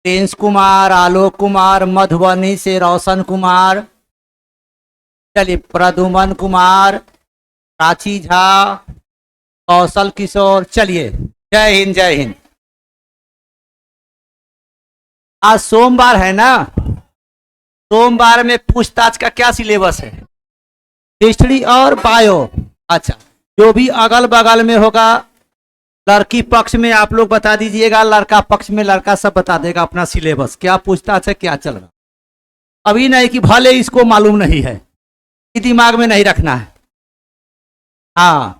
Prince Kumar, Alok Kumar, Madhubani से रोशन कुमार, चलिए प्रदुमन कुमार, प्राची झा, कौशल किशोर। चलिए, जय हिंद जय हिंद। आज सोमवार है ना, सोमवार में पूछताछ का क्या सिलेबस है? हिस्ट्री और बायो। अच्छा, जो भी अगल बगल में होगा, लड़की पक्ष में आप लोग बता दीजिएगा, लड़का पक्ष में लड़का सब बता देगा अपना सिलेबस, क्या पूछताछ है, क्या चल रहा। अभी नहीं कि भले इसको मालूम नहीं है, कि दिमाग में नहीं रखना है। हाँ,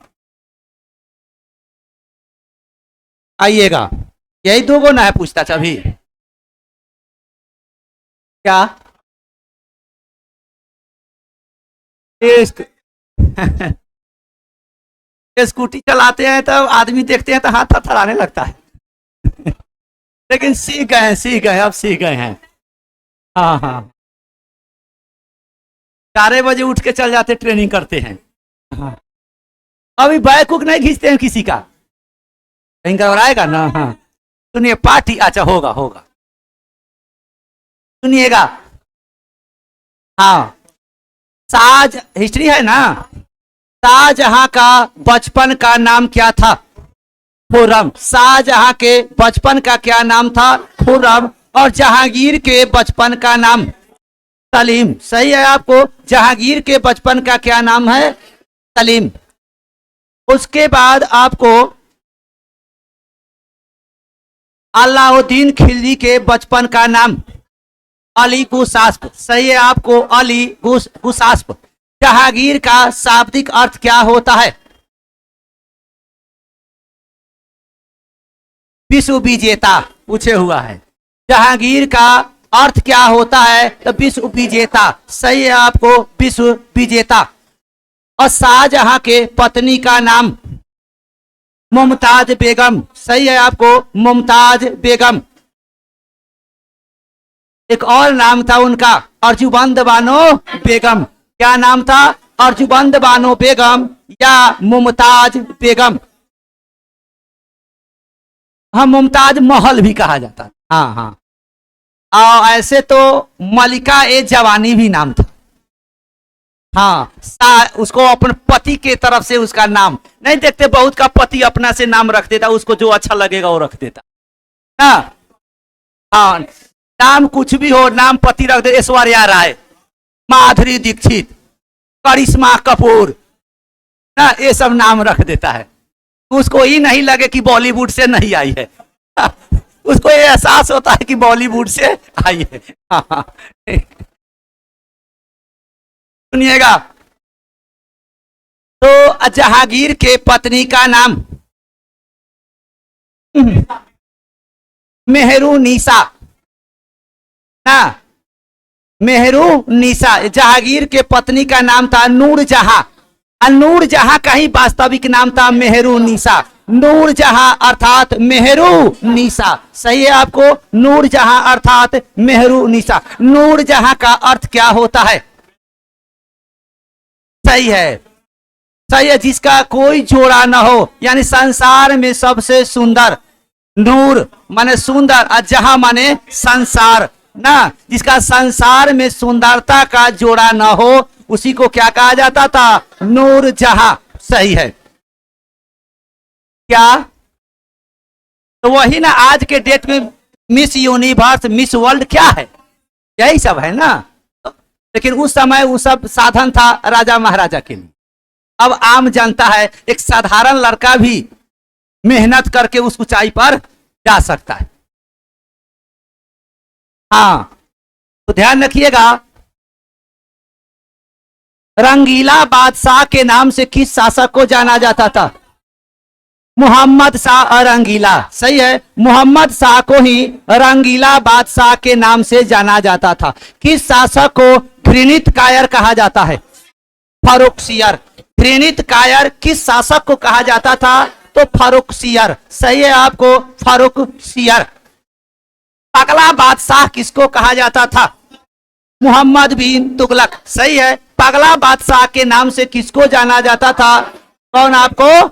आइएगा। यही दो गो ना है पूछताछ अभी। क्या टेस्ट? स्कूटी चलाते हैं तो आदमी देखते हैं तो हाथ थरथराने लगता है। लेकिन सीख गए हैं, सीख गए, अब सीख गए हैं। हाँ हाँ, 4 बजे उठ के चल जाते, ट्रेनिंग करते हैं। हाँ, अभी बैक उक नहीं खींचते हैं किसी का, कहीं घबराएगा ना। हाँ, सुनिए पार्टी, अच्छा होगा होगा, सुनिएगा। हाँ, शाहज हिस्ट्री है ना, शाहजहां का बचपन का नाम क्या था? खुर्रम। शाहजहां के बचपन का क्या नाम था? खुर्रम। और जहांगीर के बचपन का नाम? सलीम। सही है आपको, जहांगीर के बचपन का क्या नाम है? सलीम। उसके बाद आपको अलाउद्दीन खिलजी के बचपन का नाम? अली गुसास्प। सही है आपको, अली गुसास्प। जहांगीर का शाब्दिक अर्थ क्या होता है? विश्व विजेता पूछे हुआ है। जहांगीर का अर्थ क्या होता है? तो विश्व विजेता। सही है आपको, विश्व विजेता। और शाहजहां के पत्नी का नाम? मुमताज बेगम। सही है आपको, मुमताज बेगम। एक और नाम था उनका, अर्जुबंद बानो बेगम। क्या नाम था? अर्जुबंद बानो बेगम या मुमताज बेगम। हाँ, मुमताज महल भी कहा जाता है। हाँ हाँ, और ऐसे तो मलिका ए जवानी भी नाम था। हाँ, उसको अपने पति के तरफ से उसका नाम नहीं देखते, बहुत का पति अपना से नाम रख देता, उसको जो अच्छा लगेगा वो रख देता ना। हाँ, नाम कुछ भी हो, नाम पति रख दे, ऐश्वर्या राय, माधुरी दीक्षित, करिश्मा कपूर ना, ये सब नाम रख देता है। उसको ही नहीं लगे कि बॉलीवुड से नहीं आई है। उसको ये एहसास होता है कि बॉलीवुड से आई है। सुनिएगा, तो जहांगीर के पत्नी का नाम? मेहरुनिसा ना, मेहरुनिसा। जहांगीर के पत्नी का नाम था नूरजहां। नूरजहां का ही वास्तविक नाम था मेहरुनिसा। नूरजहां अर्थात मेहरुनिसा। सही है आपको, नूरजहां अर्थात मेहरुनिसा। नूरजहां का अर्थ क्या होता है? सही है, सही है, जिसका कोई जोड़ा न हो, यानी संसार में सबसे सुंदर। नूर माने सुंदर और जहां माने संसार ना, जिसका संसार में सुंदरता का जोड़ा न हो, उसी को क्या कहा जाता था? नूर जहां। सही है क्या? तो वही ना, आज के डेट में मिस यूनिवर्स, मिस वर्ल्ड क्या है, यही सब है ना। लेकिन उस समय वो सब साधन था राजा महाराजा के लिए। अब आम जनता है, एक साधारण लड़का भी मेहनत करके उस ऊंचाई पर जा सकता है। हाँ, तो ध्यान रखिएगा, रंगीला बादशाह के नाम से किस शासक को जाना जाता था? मोहम्मद शाह रंगीला। सही है, मोहम्मद शाह को ही रंगीला बादशाह के नाम से जाना जाता था। किस शासक को घृणित कायर कहा जाता है? फर्रुखसियर। घृणित कायर किस शासक को कहा जाता था? तो फर्रुखसियर। सही है आपको, फर्रुखसियर। पगला बादशाह किसको कहा जाता था? मोहम्मद बिन तुगलक। सही है, पगला बादशाह के नाम से किसको जाना जाता था? कौन आपको?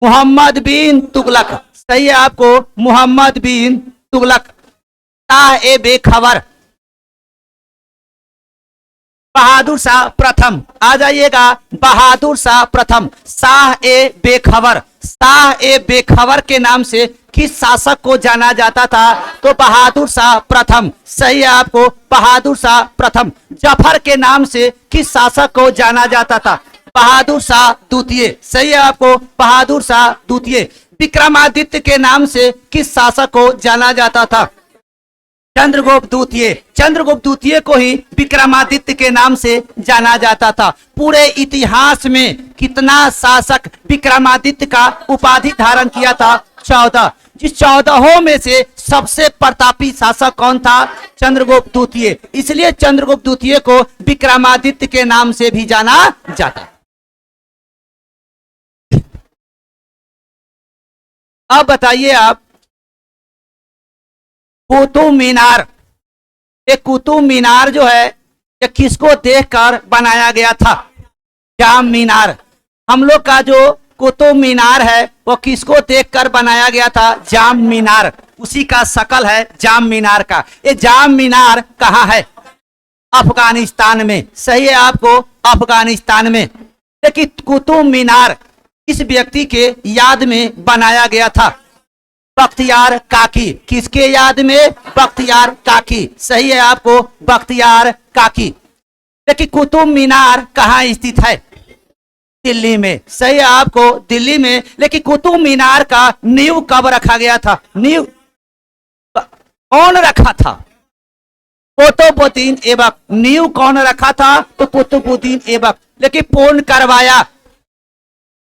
मोहम्मद बिन तुगलक। सही है आपको, मोहम्मद बिन तुगलक। शाह ए बेखबर, बहादुर शाह प्रथम। आ जाइएगा, बहादुर शाह प्रथम। शाह ए बेखबर, शाह ए बेखबर के नाम से किस शासक को जाना जाता था? तो बहादुर शाह प्रथम। सही है आपको, बहादुर शाह प्रथम। जफर के नाम से किस शासक को जाना जाता था? बहादुर शाह द्वितीय। सही है आपको, बहादुर शाह द्वितीय। विक्रमादित्य के नाम से किस शासक को जाना जाता था? चंद्रगुप्त द्वितीय। चंद्रगुप्त द्वितीय को ही विक्रमादित्य के नाम से जाना जाता था। पूरे इतिहास में कितना शासक विक्रमादित्य का उपाधि धारण किया था? 14। जिस 14 में से सबसे प्रतापी शासक कौन था? चंद्रगुप्त द्वितीय। इसलिए चंद्रगुप्त द्वितीय को विक्रमादित्य के नाम से भी जाना जाता। अब बताइए आप, कुतुब मीनार, ये कुतुब मीनार जो है ये किसको देखकर बनाया गया था? जाम मीनार। हम लोग का जो कुतुब मीनार है वो किसको देखकर बनाया गया था? जाम मीनार। उसी का शकल है जाम मीनार का। ये जाम मीनार कहाँ है? अफगानिस्तान में। सही है आपको, अफगानिस्तान में। लेकिन कुतुब मीनार इस व्यक्ति के याद में बनाया गया था, बख्तियार काकी। किसके याद में? बख्तियार काकी। सही है आपको, बख्तियार काकी। लेकिन कुतुब मीनार कहाँ स्थित है? दिल्ली में। सही है आपको, दिल्ली में। लेकिन कुतुब मीनार का नींव कब रखा गया था? नींव कौन रखा था? कुतुबुद्दीन ऐबक। नींव कौन रखा था? तो कुतुबुद्दीन ऐबक। लेकिन पूर्ण करवाया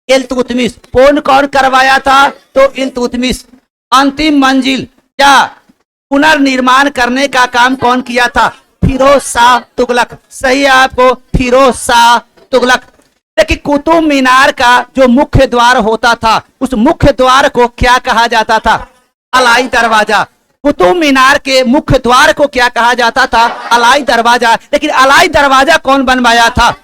इल्तुतमिश। पूर्ण कौन करवाया था? तो इल्तुतमिश। अंतिम मंजिल या पुनर्निर्माण करने का काम कौन किया था? फिरोज शाह तुगलक। सही है आपको, फिरोज शाह तुगलक। लेकिन कुतुब मीनार का जो मुख्य द्वार होता था, उस मुख्य द्वार को क्या कहा जाता था? अलाई दरवाजा। कुतुब मीनार के मुख्य द्वार को क्या कहा जाता था? अलाई दरवाजा। लेकिन अलाई दरवाजा कौन बनवाया था?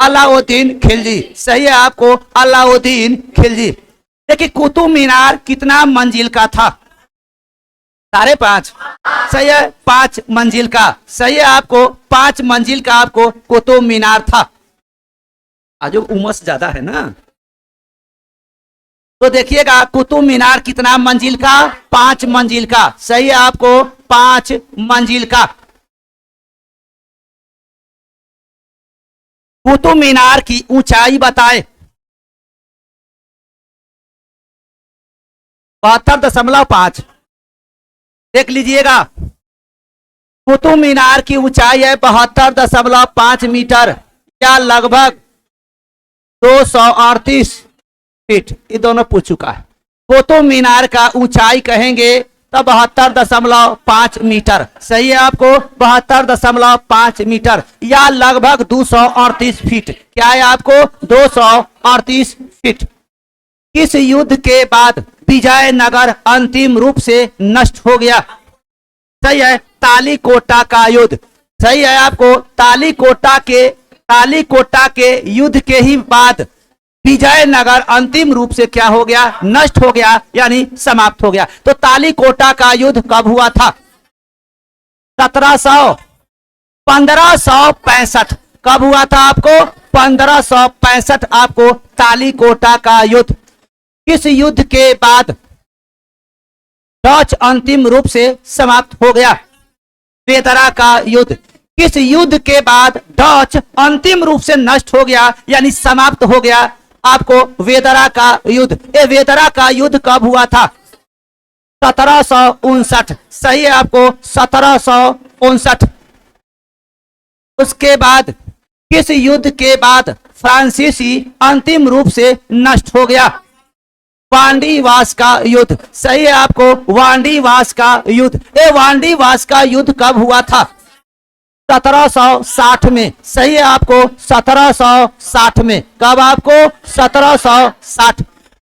अलाउद्दीन खिलजी। सही है आपको, अलाउद्दीन खिलजी। देखिए कुतुब मीनार कितना मंजिल का था? 5.5। सही है, 5 मंजिल का। सही है आपको, 5 मंजिल का आपको कुतुब मीनार था। आज उमस ज्यादा है ना, तो देखिएगा कुतुब मीनार कितना मंजिल का? 5 मंजिल का। सही है आपको, 5 मंजिल का। कुतुब मीनार की ऊंचाई बताएं। 72.5। देख लीजिएगा, कुतुब मीनार की ऊंचाई है 72.5 मीटर या लगभग 238 फीट। ये दोनों पूछ चुका है। कुतुब मीनार का ऊंचाई कहेंगे तो 72.5 मीटर। सही है आपको, 72.5 मीटर या लगभग 238 फीट। क्या है आपको? 238 फीट। किस युद्ध के बाद विजयनगर अंतिम रूप से नष्ट हो गया? सही है, तालीकोटा का युद्ध। सही है आपको, तालीकोटा के युद्ध के ही बाद विजयनगर अंतिम रूप से क्या हो गया? नष्ट हो गया, यानी समाप्त हो गया। तो तालीकोटा का युद्ध कब हुआ था? 1565। कब हुआ था आपको? 1565 आपको तालीकोटा का युद्ध। किस युद्ध के बाद डच अंतिम रूप से समाप्त हो गया? वेदरा का युद्ध। किस युद्ध के बाद डच अंतिम रूप से नष्ट हो गया, यानी समाप्त हो गया? आपको वेदरा का युद्ध। ये वेदरा का युद्ध कब हुआ था? 1759। सही है आपको, 1759। उसके बाद किस युद्ध के बाद फ्रांसीसी अंतिम रूप से नष्ट हो गया? वांडीवास का युद्ध। सही है आपको, वांडीवास का युद्ध। ये वांडीवास का युद्ध कब हुआ था? 1760 में। सही है आपको, 1760 में। कब आपको? 1760।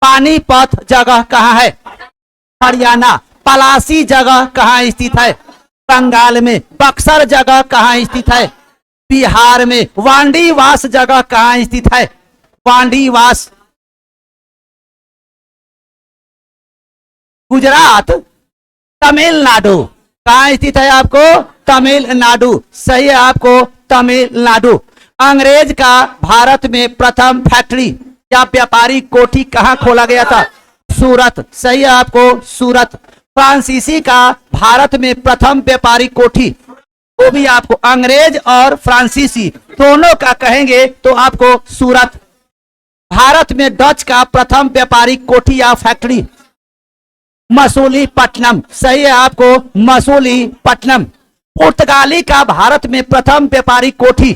पानीपत जगह कहाँ है? हरियाणा। पलासी जगह कहाँ स्थित है? बंगाल में। बक्सर जगह कहाँ स्थित है? बिहार में। वांडीवास जगह कहाँ स्थित है? वांडीवास गुजरात। तमिलनाडु। कहाँ स्थित है आपको? तमिलनाडु। सही है आपको तमिलनाडु। अंग्रेज का भारत में प्रथम फैक्ट्री या व्यापारी कोठी कहाँ खोला गया था? सूरत। सही है आपको सूरत। फ्रांसीसी का भारत में प्रथम व्यापारी कोठी, वो भी आपको अंग्रेज और फ्रांसीसी दोनों का कहेंगे तो आपको सूरत। भारत में डच का प्रथम व्यापारी कोठी या फैक्ट्री मसूलीपट्टनम। सही है आपको मसूलीपट्टनम। पुर्तगाली का भारत में प्रथम व्यापारी कोठी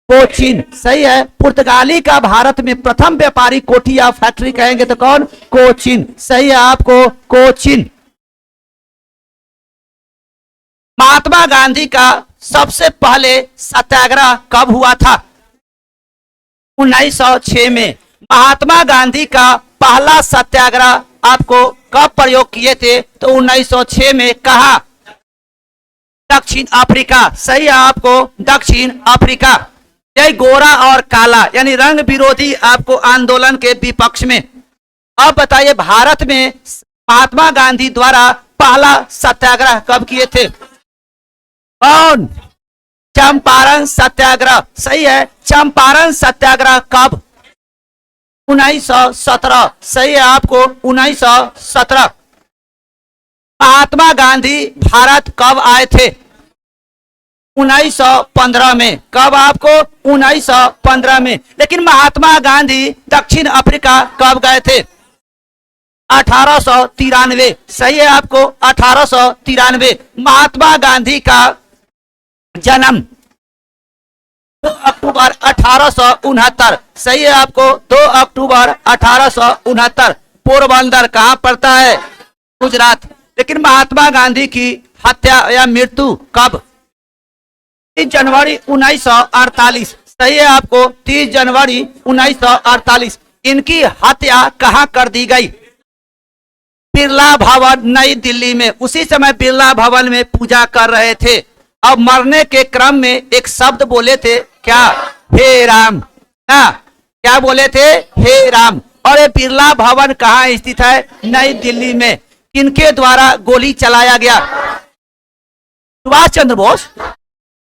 कोचीन। सही है। पुर्तगाली का भारत में प्रथम व्यापारी कोठी या फैक्ट्री कहेंगे तो कौन? कोचीन। सही है आपको कोचीन। महात्मा गांधी का सबसे पहले सत्याग्रह कब हुआ था? 1906 में। महात्मा गांधी का पहला सत्याग्रह आपको कब प्रयोग किए थे? तो 1906 में। कहा? दक्षिण अफ्रीका। सही है आपको दक्षिण अफ्रीका। यह गोरा और काला यानी रंग विरोधी आपको आंदोलन के विपक्ष में। अब बताइए भारत में महात्मा गांधी द्वारा पहला सत्याग्रह कब किए थे? कौन? चंपारण सत्याग्रह। सही है। चंपारण सत्याग्रह कब? 1917। सही है आपको 1917। महात्मा गांधी भारत कब आए थे? 1915 में। कब आपको? 1915 में। लेकिन महात्मा गांधी दक्षिण अफ्रीका कब गए थे? 1893। सही है आपको 1893। महात्मा गांधी का जन्म 2 अक्टूबर 1869। सही है आपको 2 अक्टूबर 1869। पोरबंदर कहाँ पड़ता है? गुजरात। लेकिन महात्मा गांधी की हत्या या मृत्यु कब? 30 जनवरी 1948। सही है आपको 30 जनवरी 1948। इनकी हत्या कहाँ कर दी गई? बिरला भवन नई दिल्ली में। उसी समय बिरला भवन में पूजा कर रहे थे। अब मरने के क्रम में एक शब्द बोले थे, क्या? हे राम। हाँ, क्या बोले थे? हे राम। और ये बिरला भवन कहाँ स्थित है? नई दिल्ली में। किनके द्वारा गोली चलाया गया? सुभाष चंद्र बोस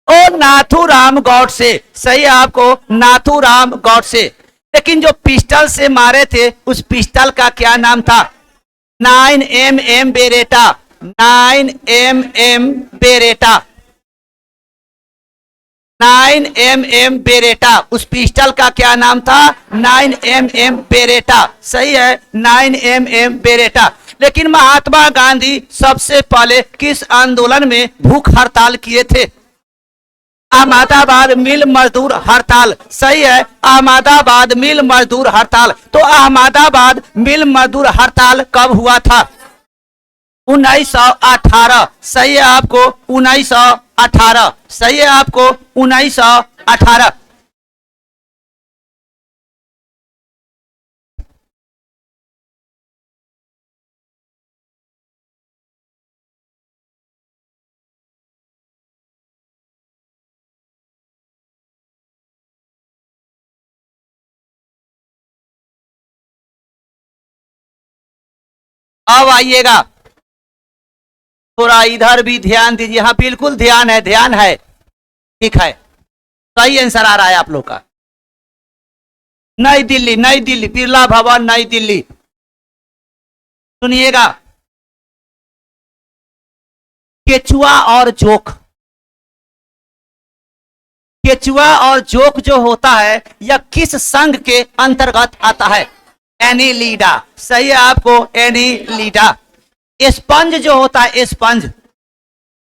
और नाथूराम गॉडसे। सही है आपको नाथूराम गॉडसे। लेकिन जो पिस्टल से मारे थे उस पिस्टल का क्या नाम था? 9mm Beretta. 9mm Beretta. 9mm Beretta. उस पिस्टल का क्या नाम था? 9mm Beretta. सही है 9mm बेरेटा। लेकिन महात्मा गांधी सबसे पहले किस आंदोलन में भूख हड़ताल किए थे? अहमदाबाद मिल मजदूर हड़ताल। सही है अहमदाबाद मिल मजदूर हड़ताल। तो अहमदाबाद मिल मजदूर हड़ताल कब हुआ था? 1918। सही है आपको 1918। सही है आपको 1918। अब आइएगा थोड़ा इधर भी ध्यान दीजिए। हाँ बिल्कुल ध्यान है, ध्यान है। ठीक है सही आंसर आ रहा है आप लोग का। नई दिल्ली, नई दिल्ली, बिरला भवन नई दिल्ली। सुनिएगा, केचुआ और जोक। केचुआ और जोक जो होता है यह किस संघ के अंतर्गत आता है? एनीलिडा। सही है आपको एनीलिडा। स्पंज जो होता है, स्पंज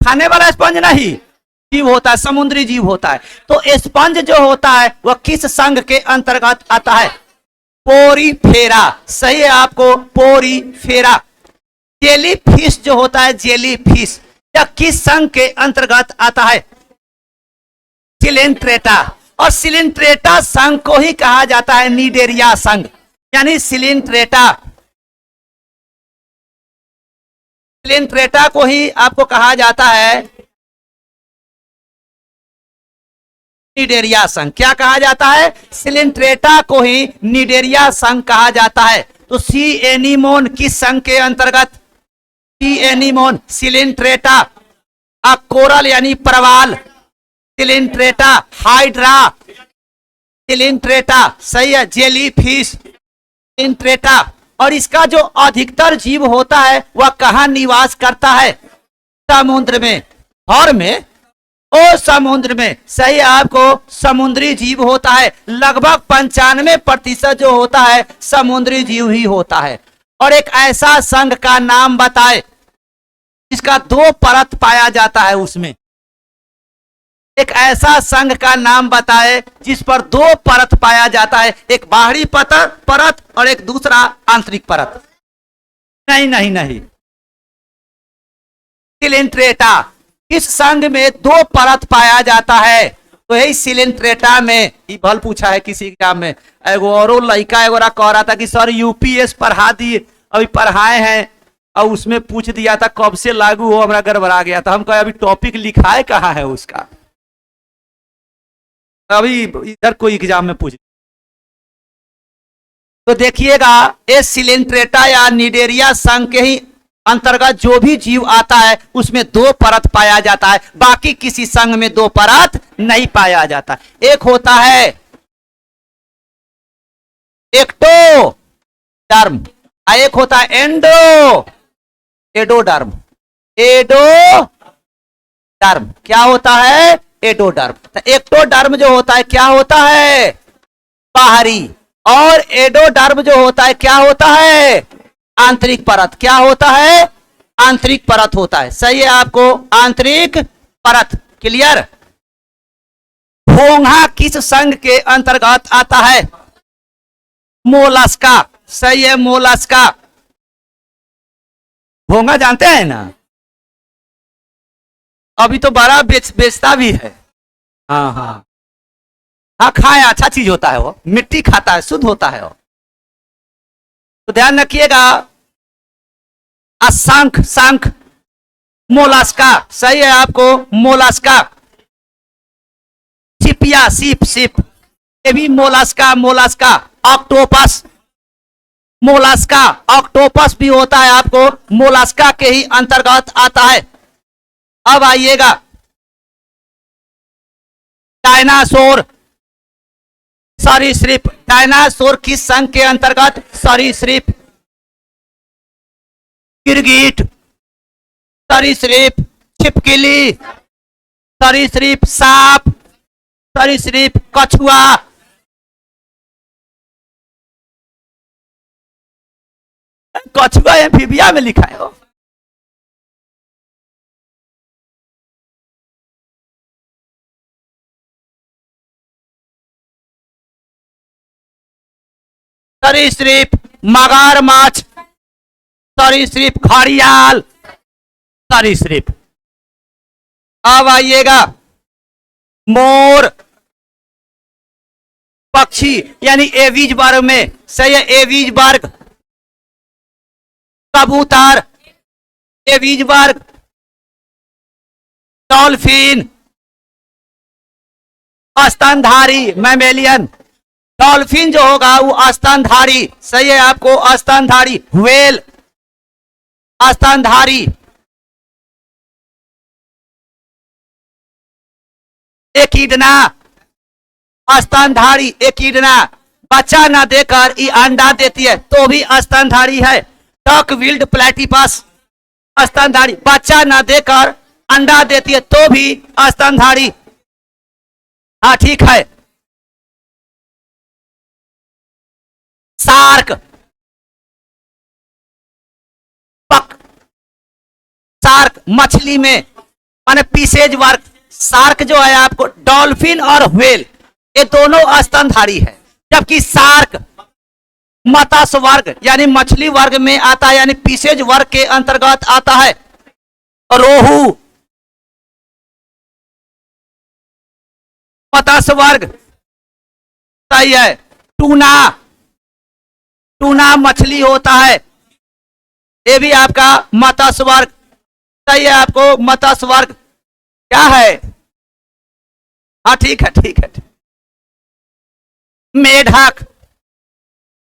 खाने वाला स्पंज नहीं, जीव होता है, समुद्री जीव होता है। तो स्पंज जो होता है वह किस संघ के अंतर्गत आता है? पोरीफेरा। सही है आपको पोरीफेरा। जेली फिश जो होता है, जेली फिश, यह किस संघ के अंतर्गत आता है? सिलेंट्रेटा। और सिलेंट्रेटा संघ को ही कहा जाता है निडेरिया संघ, यानी सिलेंट्रेटा। सिलेंट्रेटा को ही आपको कहा जाता है निडेरिया संघ। क्या कहा जाता है? सिलेंट्रेटा को ही निडेरिया संघ कहा जाता है। तो सी एनीमोन किस संघ के अंतर्गत? टी एनीमोन, सिलेंट्रेटा, कोरल यानी परवाल, सिलेंट्रेटा, हाइड्रा, सिलेंट्रेटा, सही है, जेली फिश, सिलेंट्रेटा। और इसका जो अधिकतर जीव होता है वह कहाँ निवास करता है? समुद्र में। और में ओ समुद्र में, सही है, आपको समुद्री जीव होता है। लगभग 95% जो होता है समुद्री जीव ही होता है। और एक ऐसा संघ का नाम बताए जिसका 2 परत पाया जाता है उसमें। एक ऐसा संघ का नाम बताए जिस पर 2 परत पाया जाता है, एक बाहरी परत और एक दूसरा आंतरिक परत। नहीं नहीं नहीं, सिलेंट्रेटा। इस संघ में 2 परत पाया जाता है, तो यही सिलेंट्रेटा में ही भल पूछा है किसी एग्जाम में। एगो और लड़का एगो कह रहा था कि सर यूपीएस पढ़ा दिए, अभी पढ़ाए हैं और उसमें पूछ दिया था कब से लागू हो, हमारा गड़बड़ा गया था। हम कहे अभी टॉपिक लिखा है कहाँ है उसका, अभी इधर कोई एग्जाम में पूछ। तो देखिएगा, ये सिलेंट्रेटा या निडेरिया संघ के ही अंतर्गत जो भी जीव आता है उसमें 2 परत पाया जाता है, बाकी किसी संघ में 2 परत नहीं पाया जाता। एक होता है एक्टोडर्म, एक होता है एडोडर्म। एडोडर्म क्या होता है? एडोडर्म। तो एक्टोडर्म जो होता है क्या होता है? बाहरी। और एडोडर्म जो होता है क्या होता है? आंतरिक परत। क्या होता है? आंतरिक परत होता है। सही है आपको, आंतरिक परत। क्लियर? घोंघा किस संघ के अंतर्गत आता है? मोलस्का। सही है, मोलस्का। घोंघा जानते हैं ना, अभी तो बड़ा बेचता भी है। हाँ हाँ हाँ, खाए, अच्छा चीज होता है वो, मिट्टी खाता है, शुद्ध होता है वो। तो ध्यान रखिएगा, शंख, शंख, मोलस्का। सही है आपको, मोलस्का। सिपिया, सिप, सिप, ये भी Mollusca, Mollusca. Octopus, Mollusca, octopus भी होता है आपको, मोलस्का के ही अंतर्गत आता है। अब आइएगा, डायनासोर, सरीसृप। डायनासोर किस संघ के अंतर्गत? सरीसृप। गिरगिट, सरीसृप। छिपकली, सरीसृप। सांप, सरीसृप। कछुआ, कछुआ एम्फीबिया में लिखा है वो। सरीसृप, मगरमच्छ, सरीसृप, घड़ियाल, सरीसृप। अब आइएगा, मोर, पक्षी यानी एवीज वर्ग में। सही है, एवीज वर्ग। कबूतर, एवीज वर्ग। डॉल्फिन, स्तनधारी, मैमेलियन। डॉल्फिन जो होगा वो स्तनधारी। सही है आपको, स्तनधारी। व्हेल, स्तनधारी। एकिडना, स्तनधारी। एकिडना बच्चा ना देकर ये अंडा देती है तो भी स्तनधारी है। डक विल्ड प्लेटिपस, स्तनधारी। बच्चा ना देकर अंडा देती है तो भी स्तनधारी। हाँ ठीक है। शार्क, शार्क मछली में माने पीसेज वर्ग। शार्क जो है आपको, डॉल्फिन और व्हेल ये दोनों स्तनधारी है, जबकि शार्क मत्स्य वर्ग यानी मछली वर्ग में आता है, यानी पीसेज वर्ग के अंतर्गत आता है। रोहू मत्स्य वर्ग। सही है। टूना, टूना मछली होता है, ये भी आपका मत्स्य वर्ग। सही है आपको, मत्स्य वर्ग। क्या है? हाँ ठीक है, ठीक है। मेढक,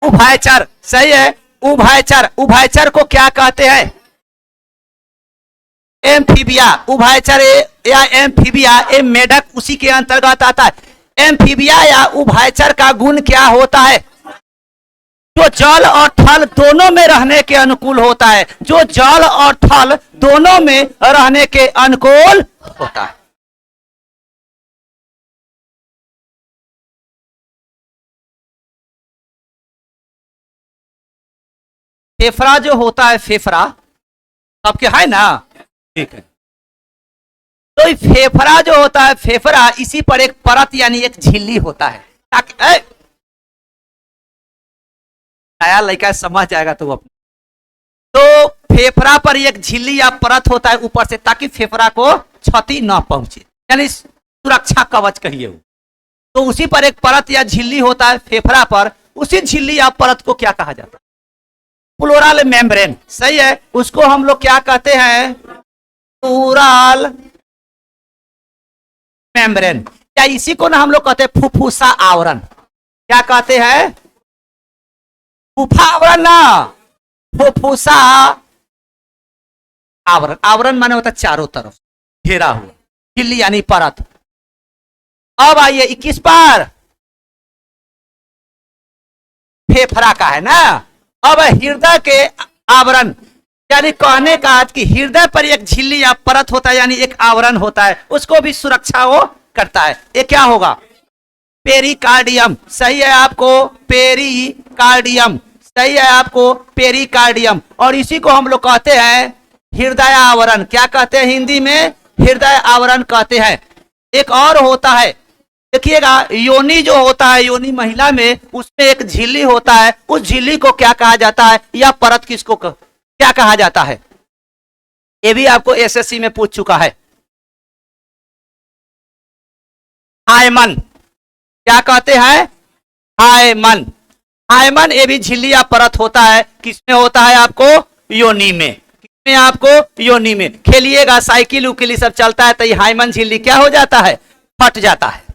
उभयचर। सही है, उभयचर। उभयचर को क्या कहते हैं? एम्फीबिया उभयचर या एम्फीबिया ए मेढक उसी के अंतर्गत आता है। एम्फीबिया या उभयचर का गुण क्या होता है? जो जल और थल दोनों में रहने के अनुकूल होता है, जो जल और थल दोनों में रहने के अनुकूल होता है। फेफड़ा जो होता है, फेफड़ा सबके है ना, ठीक है। तो फेफड़ा जो होता है, फेफड़ा इसी पर एक परत यानी एक झिल्ली होता है, ताकि नया लड़का समझ जाएगा तो अपने। तो फेफड़ा पर एक झिल्ली या परत होता है ऊपर से, ताकि फेफड़ा को क्षति न पहुंचे, यानी सुरक्षा कवच कहिए वो। तो उसी पर एक परत या झिल्ली होता है फेफड़ा पर, उसी झिल्ली या परत को क्या कहा जाता है? प्लूरल मेम्ब्रेन, सही है। उसको हम लोग क्या कहते हैं? प्लूरल मेम्ब्रेन, या इसी को ना हम लोग कहते हैं फुफ्फुसा आवरण। क्या कहते हैं? फुफ्फा आवरण ना, फुफ्फुसा आवरण। आवरण माने होता है चारों तरफ घेरा हुआ, झिल्ली यानी परत। अब आइए 21 पर, फेफड़ा का है ना। अब हृदय के आवरण, यानी कहने का आज कि हृदय पर एक झिल्ली या परत होता है, यानी एक आवरण होता है, उसको भी सुरक्षा वो करता है। ये क्या होगा? पेरिकार्डियम, सही है आपको, पेरिकार्डियम, सही है आपको, पेरिकार्डियम। और इसी को हम लोग कहते हैं हृदय आवरण। क्या कहते हैं हिंदी में? हृदय आवरण कहते हैं। एक और होता है, देखिएगा, योनि जो होता है, योनि महिला में, उसमें एक झिल्ली होता है। उस झिल्ली को क्या कहा जाता है, या परत किसको क्या कहा जाता है? ये भी आपको एसएससी में पूछ चुका है। हायमन, क्या कहते हैं? हायमन। हायमन ये भी झिल्ली या परत होता है। किसमें होता है आपको? योनि में। किसमें आपको? योनि में। खेलिएगा, साइकिल उकिल सब चलता है तो ये हायमन झिल्ली क्या हो जाता है? फट जाता है।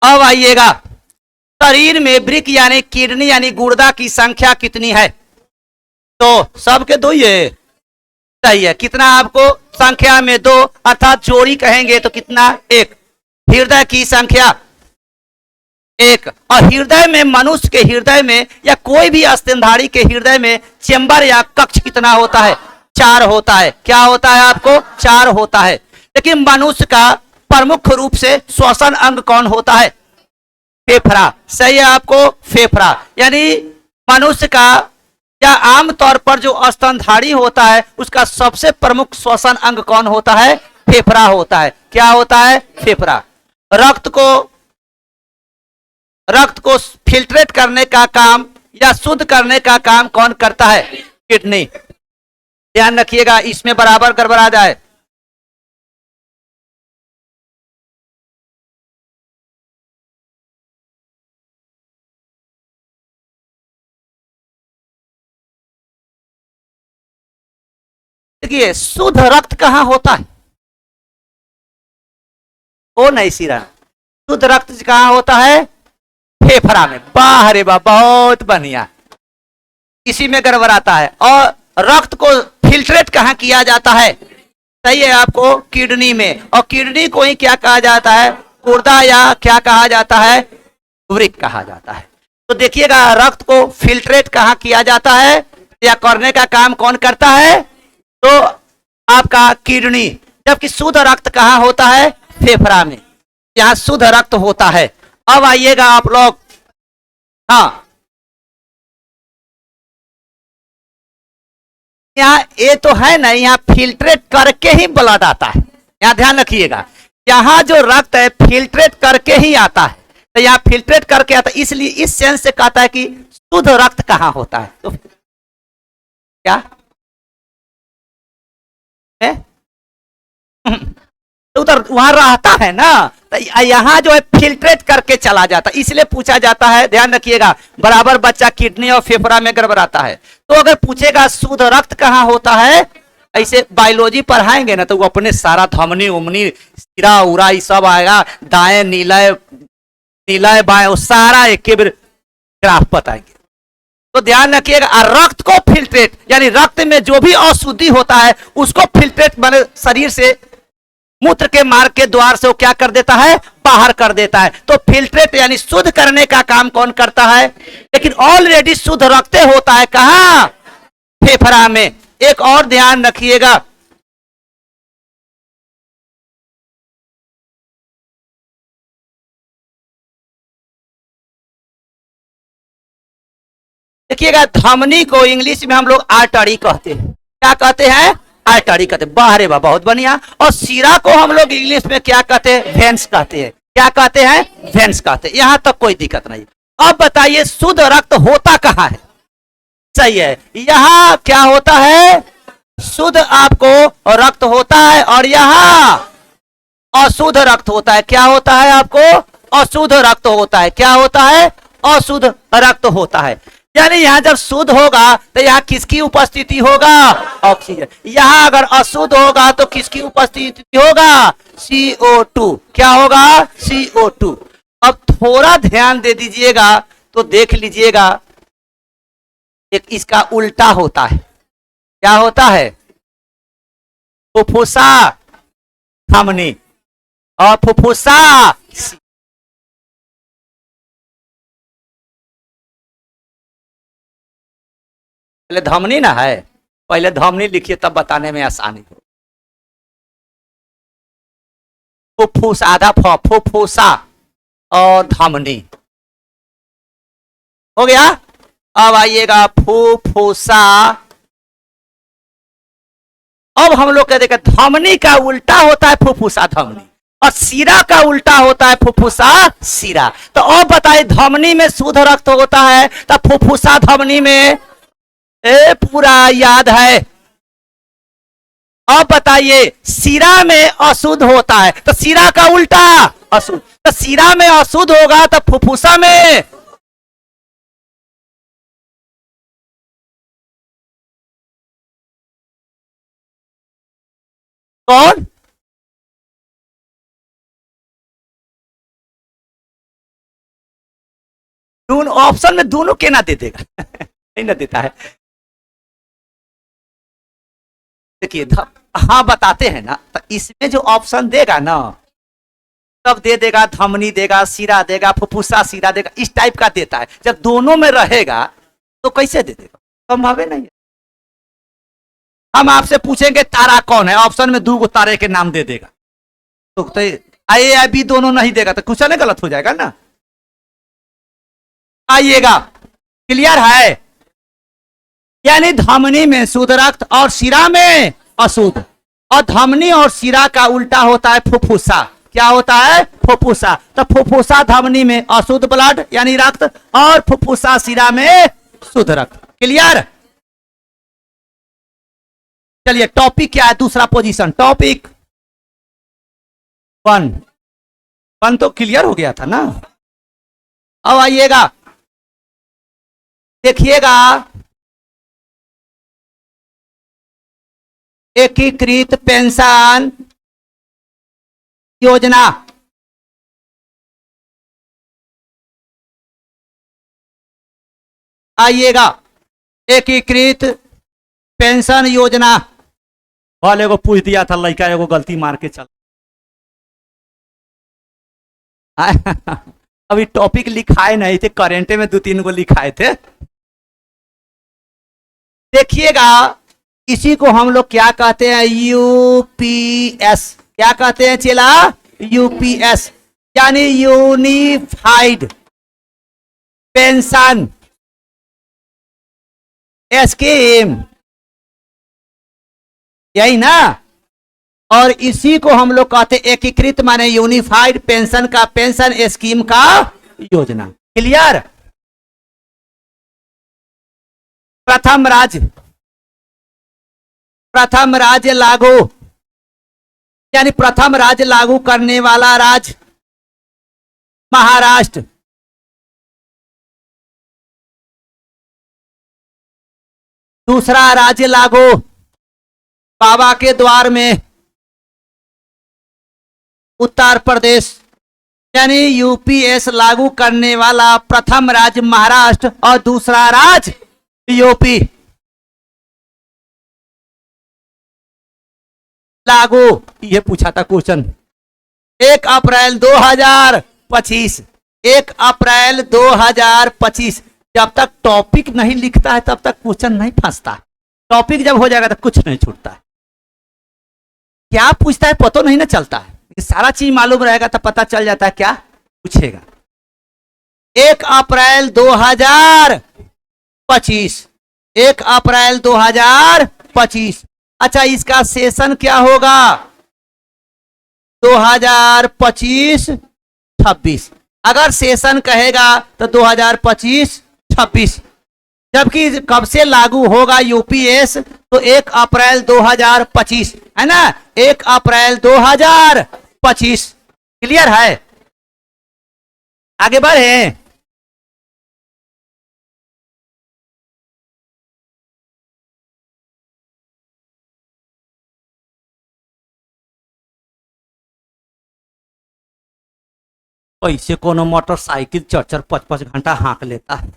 अब आइएगा, शरीर में वृक्क यानी किडनी यानी गुर्दा की संख्या कितनी है? तो सबके दो, ये सही है। कितना आपको? संख्या में 2, अर्थात जोड़ी कहेंगे तो कितना? 1। हृदय की संख्या 1। और हृदय में, मनुष्य के हृदय में या कोई भी स्तनधारी के हृदय में चेंबर या कक्ष कितना होता है? 4 होता है। क्या होता है आपको? 4 होता है। लेकिन मनुष्य का प्रमुख रूप से श्वसन अंग कौन होता है? फेफड़ा, सही है आपको, फेफड़ा। यानी मनुष्य का या आमतौर पर जो स्तनधारी होता है उसका सबसे प्रमुख श्वसन अंग कौन होता है? फेफड़ा होता है। क्या होता है? फेफड़ा। रक्त को फिल्ट्रेट करने का काम या शुद्ध करने का काम कौन करता है? किडनी। ध्यान रखिएगा, इसमें बराबर गड़बड़ा जाए। देखिए, शुद्ध रक्त कहां होता है? ओ नहीं सिरा, शुद्ध रक्त कहां होता है? फेफड़ा में। वाह रे वाह, बहुत बढ़िया, इसी में गड़बड़ाता है। और रक्त को फिल्ट्रेट कहां किया जाता है? सही है आपको, किडनी में। और किडनी को ही क्या कहा जाता है? गुर्दा या क्या कहा जाता है? वृक्क कहा जाता है। तो देखिएगा, रक्त को फिल्ट्रेट कहां किया जाता है या करने का काम कौन करता है? तो आपका किडनी। जबकि शुद्ध रक्त कहां होता है? फेफड़ा में। यहां शुद्ध रक्त होता है। अब आइएगा आप लोग, हाँ, यहाँ ये तो है ना, यहाँ फिल्ट्रेट करके ही ब्लड आता है। यहाँ ध्यान रखिएगा, यहाँ जो रक्त है फिल्ट्रेट करके ही आता है। तो यहाँ फिल्ट्रेट करके आता है, इसलिए इस सेंस से कहता है कि शुद्ध रक्त कहाँ होता है? तो क्या है? तो उधर वहां रहता है ना, तो यहाँ जो है फिल्ट्रेट करके चला जाता है, इसलिए पूछा जाता है। ध्यान रखिएगा, बराबर बच्चा किडनी और फेफड़ा में गड़बड़ाता है। तो अगर पूछेगा शुद्ध रक्त कहाँ होता है, ऐसे बायोलॉजी पढ़ाएंगे ना, तो वो अपने सारा धमनी उमनी सिरा उरा ये सब आएगा, दाएं नीला नीला बाएं, सारा एक बार ग्राफ बताएंगे। तो ध्यान रखिएगा, रक्त को फिल्ट्रेट यानी रक्त में जो भी अशुद्धि होता है उसको फिल्ट्रेट माने शरीर से मूत्र के मार्ग के द्वार से वो क्या कर देता है, बाहर कर देता है। तो फिल्ट्रेट यानी शुद्ध करने का काम कौन करता है, लेकिन ऑलरेडी शुद्ध रक्त होता है कहां, फेफड़ा में। एक और ध्यान रखिएगा, देखिएगा धमनी को इंग्लिश में हम लोग आर्टरी कहते हैं। क्या कहते हैं, आर्टरी कहते हैं। बाहरे बा, बहुत बढ़िया। और सीरा को हम लोग इंग्लिश में क्या कहते हैं, वेन्स कहते हैं। क्या कहते हैं, वेन्स कहते हैं। यहां तक कोई दिक्कत नहीं। अब बताइए शुद्ध रक्त होता कहां है, सही है, यहां क्या होता है, शुद्ध आपको रक्त होता है और यहां अशुद्ध रक्त होता है। क्या होता है आपको, अशुद्ध रक्त होता है। क्या होता है, अशुद्ध रक्त होता है। यानी यहां जब शुद्ध होगा तो यहां किसकी उपस्थिति होगा, ऑक्सीजन। यहां अगर अशुद्ध होगा तो किसकी उपस्थिति होगा, CO2। क्या होगा, CO2। अब थोड़ा ध्यान दे दीजिएगा तो देख लीजिएगा, एक इसका उल्टा होता है। क्या होता है, फुफ्फुसा धमनी और फुफ्फुसा, पहले धमनी ना है, पहले धमनी लिखिए तब बताने में आसानी हो। फुफ्फुस आधा फ, फुफ्फुसा और धमनी हो गया। अब आइएगा फुफ्फुसा। अब हम लोग कहते हैं धमनी का उल्टा होता है फुफ्फुसा धमनी और सीरा का उल्टा होता है फुफ्फुसा सीरा। तो अब बताइए धमनी में शुद्ध रक्त होता है तो फुफ्फुसा धमनी में पूरा याद है। अब बताइए सीरा में अशुद्ध होता है तो सीरा का उल्टा अशुद्ध, तो सीरा में अशुद्ध होगा तो फुफ्फुसा में कौन, दोनों ऑप्शन में दोनों के ना दे देगा नहीं ना देता है। देखिए हाँ बताते हैं ना, तो इसमें जो ऑप्शन देगा ना तब दे देगा धमनी देगा, सीरा देगा, फुफ्फुसा सीरा देगा, इस टाइप का देता है। जब दोनों में रहेगा तो कैसे दे देगा, संभव नहीं है। हम आपसे पूछेंगे तारा कौन है, ऑप्शन में दो तारे के नाम दे देगा, तो ए या बी दोनों नहीं देगा तो कुछ नहीं, गलत हो जाएगा ना। आइएगा, क्लियर है, यानी धमनी में शुद्ध रक्त और सीरा में अशुद्ध, और धमनी और सीरा का उल्टा होता है फुफ्फुसा। क्या होता है, फुफ्फुसा। तो फुफ्फुसा धमनी में अशुद्ध ब्लड यानी रक्त और फुफ्फुसा सीरा में शुद्ध रक्त। क्लियर, चलिए टॉपिक क्या है, दूसरा पोजीशन, टॉपिक 1 तो क्लियर हो गया था ना। अब आइएगा देखिएगा, एकीकृत पेंशन योजना। आइएगा, एकीकृत पेंशन योजना वाले को पूछ दिया था लड़का, एगो गलती मार के चल अभी टॉपिक लिखाए नहीं थे, करेंटे में 2-3 को लिखाए थे। देखिएगा, इसी को हम लोग क्या कहते हैं, यूपीएस। क्या कहते हैं चेला, यूपीएस यानी यूनिफाइड पेंशन स्कीम, यही ना। और इसी को हम लोग कहते हैं एकीकृत माने यूनिफाइड पेंशन का, पेंशन स्कीम का योजना। क्लियर, प्रथम राज्य लागू यानी प्रथम राज्य लागू करने वाला राज्य महाराष्ट्र। दूसरा राज्य लागू बाबा के द्वार में उत्तर प्रदेश, यानी यूपीएस लागू करने वाला प्रथम राज्य महाराष्ट्र और दूसरा राज्य यूपी लागू, ये पूछा था क्वेश्चन 1 अप्रैल 2025। 1 अप्रैल 2025। जब तक टॉपिक नहीं लिखता है तब तक क्वेश्चन नहीं फंसता। टॉपिक जब हो जाएगा तो कुछ नहीं छूटता है। क्या पूछता है पता नहीं ना चलता है, सारा चीज मालूम रहेगा तो पता चल जाता है क्या पूछेगा। 1 अप्रैल 2025। 1 अप्रैल 2025। अच्छा, इसका सेशन क्या होगा? 2025-26। अगर सेशन कहेगा तो 2025-26। जबकि कब से लागू होगा यूपीएस? तो 1 अप्रैल 2025 है ना, 1 अप्रैल 2025। क्लियर है? आगे बढ़े। ऐसे कोनो मोटरसाइकिल 4-4, 5-5 घंटा हाँक लेता है।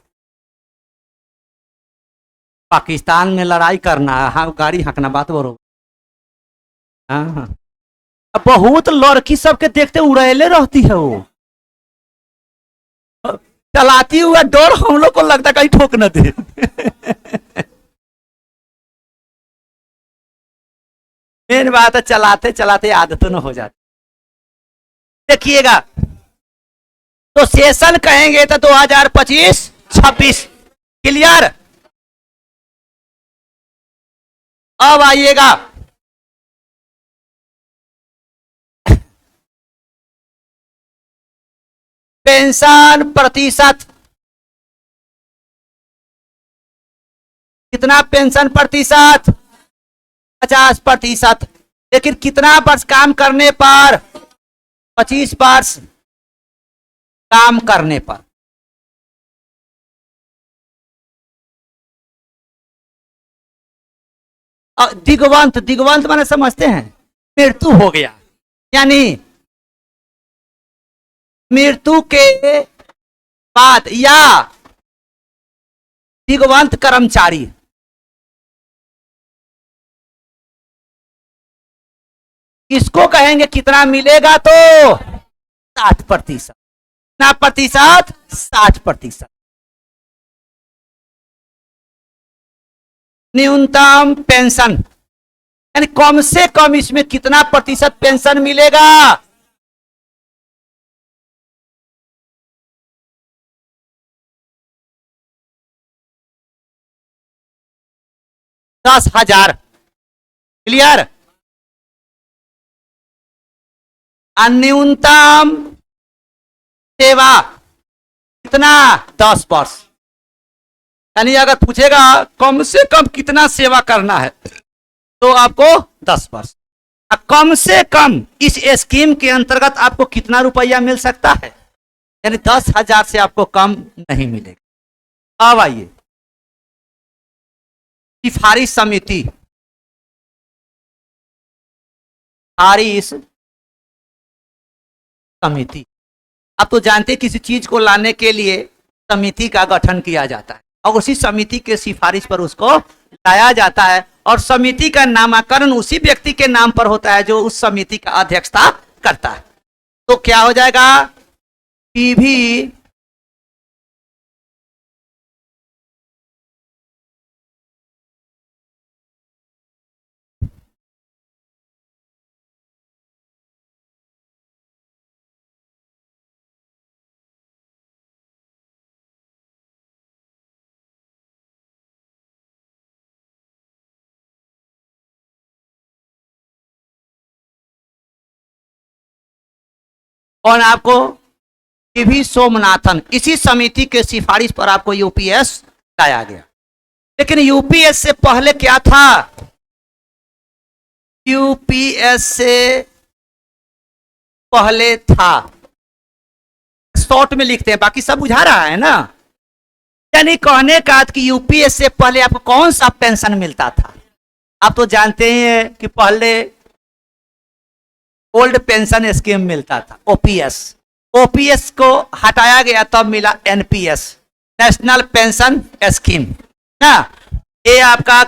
पाकिस्तान में लड़ाई करना है, हाँ गाड़ी हाँकना, बात बरोबर। हाँ, बहुत लड़की सबके देखते उड़ेले रहती है वो, चलाती हुआ डर हम लोग को लगता कहीं ठोक न दे। मेन बात है चलाते चलाते आदत न हो जाती। देखिएगा, तो सेशन कहेंगे तो 2025-26। क्लियर? अब आइएगा, पेंशन प्रतिशत कितना? पेंशन प्रतिशत 50%। लेकिन कितना वर्ष काम करने पर? 25 वर्ष काम करने पर। दिगवंत, दिगवंत माने समझते हैं? मृत्यु हो गया, यानी मृत्यु के बाद, या दिगवंत कर्मचारी। इसको कहेंगे कितना मिलेगा? तो 60%। कितना प्रतिशत? 60%। न्यूनतम पेंशन, यानी कम से कम इसमें कितना प्रतिशत पेंशन मिलेगा? 10,000। क्लियर? न्यूनतम सेवा कितना? 10 वर्ष। यानी अगर पूछेगा कम से कम कितना सेवा करना है तो आपको 10 वर्ष। कम से कम इस स्कीम के अंतर्गत आपको कितना रुपया मिल सकता है? यानी 10,000 से आपको कम नहीं मिलेगा। अब आइए, सिफारिश समिति। सिफारिश समिति, आप तो जानते हैं किसी चीज को लाने के लिए समिति का गठन किया जाता है और उसी समिति के सिफारिश पर उसको लाया जाता है, और समिति का नामकरण उसी व्यक्ति के नाम पर होता है जो उस समिति का अध्यक्षता करता है। तो क्या हो जाएगा? पीवी और आपको पीवी सोमनाथन, इसी समिति के सिफारिश पर आपको यूपीएस लाया गया। लेकिन यूपीएस से पहले क्या था? यूपीएस से पहले था, शॉर्ट में लिखते हैं, बाकी सब बुझा रहा है ना। यानी कहने का कि यूपीएस से पहले आपको कौन सा पेंशन मिलता था? आप तो जानते हैं कि पहले ओल्ड पेंशन स्कीम मिलता था, ओपीएस। ओपीएस को हटाया गया तब मिला एनपीएस, नेशनल पेंशन स्कीम ना। ये आपका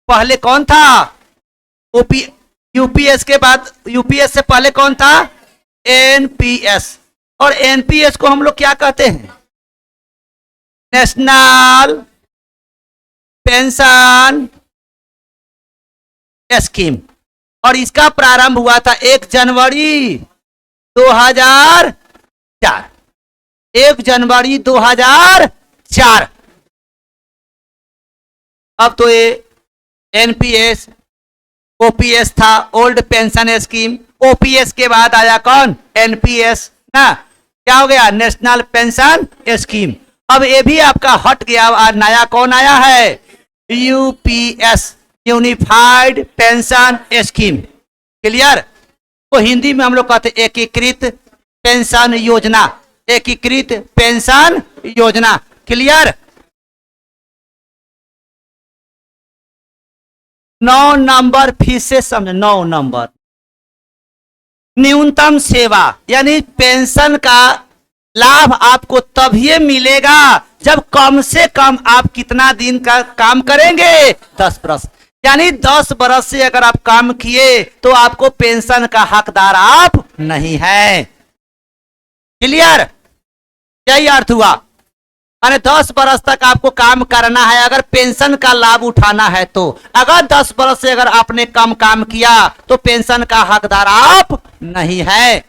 पहले कौन था? ओपी यूपीएस के बाद, यूपीएस से पहले कौन था? एनपीएस। और एनपीएस को हम लोग क्या कहते हैं? National pension scheme. और इसका प्रारंभ हुआ था 1 जनवरी 2004। 1 जनवरी 2004। अब तो ये एनपीएस, ओपीएस था, ओल्ड पेंशन स्कीम। ओपीएस के बाद आया कौन? एनपीएस ना। क्या हो गया? National pension scheme. अब ये भी आपका हट गया। और नया कौन आया है? UPS, unified pension scheme. Clear? तो हिंदी में हम लोग कहते एकीकृत पेंशन योजना। एकीकृत पेंशन योजना। क्लियर? 9 नंबर फिर से समझ। 9 नंबर न्यूनतम सेवा, यानी पेंशन का लाभ आपको तभी मिलेगा जब कम से कम आप कितना दिन का काम करेंगे? 10 बरस। यानी 10 बरस से अगर आप काम किए तो आपको पेंशन का हकदार आप नहीं है। क्लियर? यही अर्थ हुआ। यानी 10 बरस तक आपको काम करना है अगर पेंशन का लाभ उठाना है तो। अगर 10 बरस से अगर आपने कम काम किया तो पेंशन का हकदार आप नहीं है।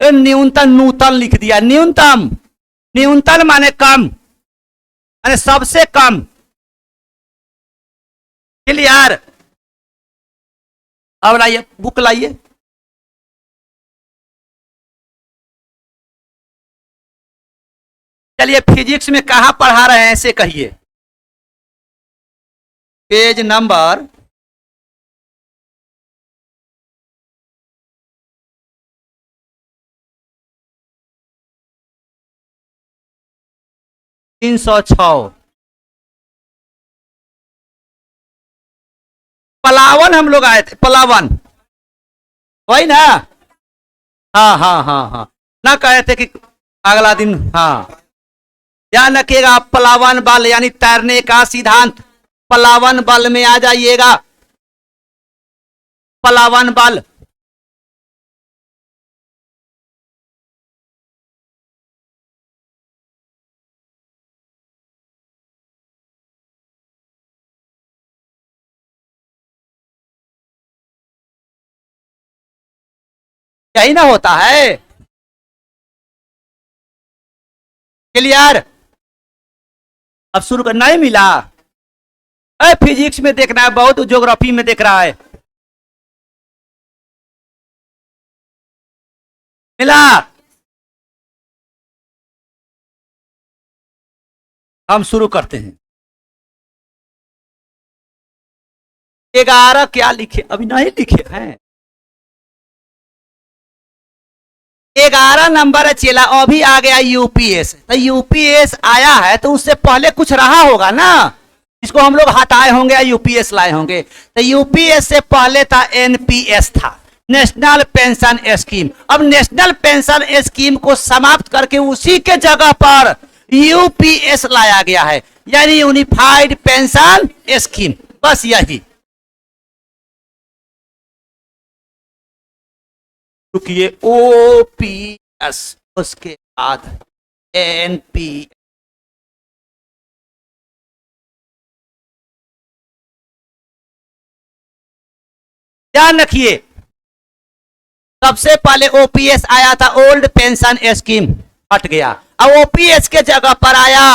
न्यूनतम, नूतन लिख दिया। न्यूनतम, न्यूनतम माने कम, यानी सबसे कम। क्लियर? अब लाइए, बुक लाइए। चलिए, फिजिक्स में कहां पढ़ा रहे हैं ऐसे कहिए। Page number 306। पलावन हम लोग आए थे, पलावन, वही ना? हाँ हाँ हाँ हाँ। ना कहे थे कि अगला दिन। हाँ, ध्यान रखिएगा। पलावन बल यानी तैरने का सिद्धांत। पलावन बल में आ जाइएगा। पलावन बल। यही ना होता है। क्लियर? अब शुरू करना ही मिला। फिजिक्स में देखना है बहुत, ज्योग्राफी में देख रहा है। मिला? हम शुरू करते हैं। 11 क्या लिखे? अभी नहीं लिखे हैं। 11 नंबर है चेला। अभी आ गया यूपीएस। तो यूपीएस आया है तो उससे पहले कुछ रहा होगा ना, इसको हम लोग हटाए होंगे या यूपीएस लाए होंगे। तो यूपीएस से पहले था एनपीएस, था नेशनल पेंशन स्कीम। अब नेशनल पेंशन स्कीम को समाप्त करके उसी के जगह पर यूपीएस लाया गया है, यानी यूनिफाइड पेंशन स्कीम। बस यही। रुकिए, ओपीएस, उसके बाद एनपी। ध्यान रखिए, सबसे पहले ओपीएस आया था, ओल्ड पेंशन स्कीम, हट गया। अब ओपीएस के जगह पर आया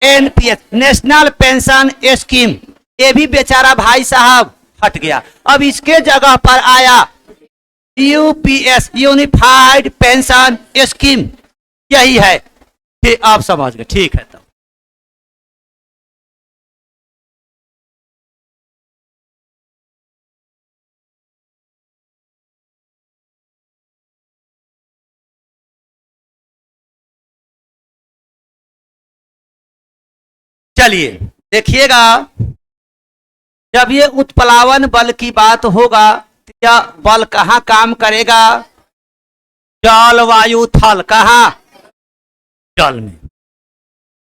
एनपीएस, नेशनल पेंशन स्कीम। ये भी बेचारा भाई साहब हट गया। अब इसके जगह पर आया यूपीएस, यूनिफाइड पेंशन स्कीम। यही है। ठीक, आप समझ गए। ठीक है। तब चलिए देखिएगा, जब ये उत्प्लावन बल की बात होगा तो यह बल कहां काम करेगा? जल, वायु, थल। कहां? जल में।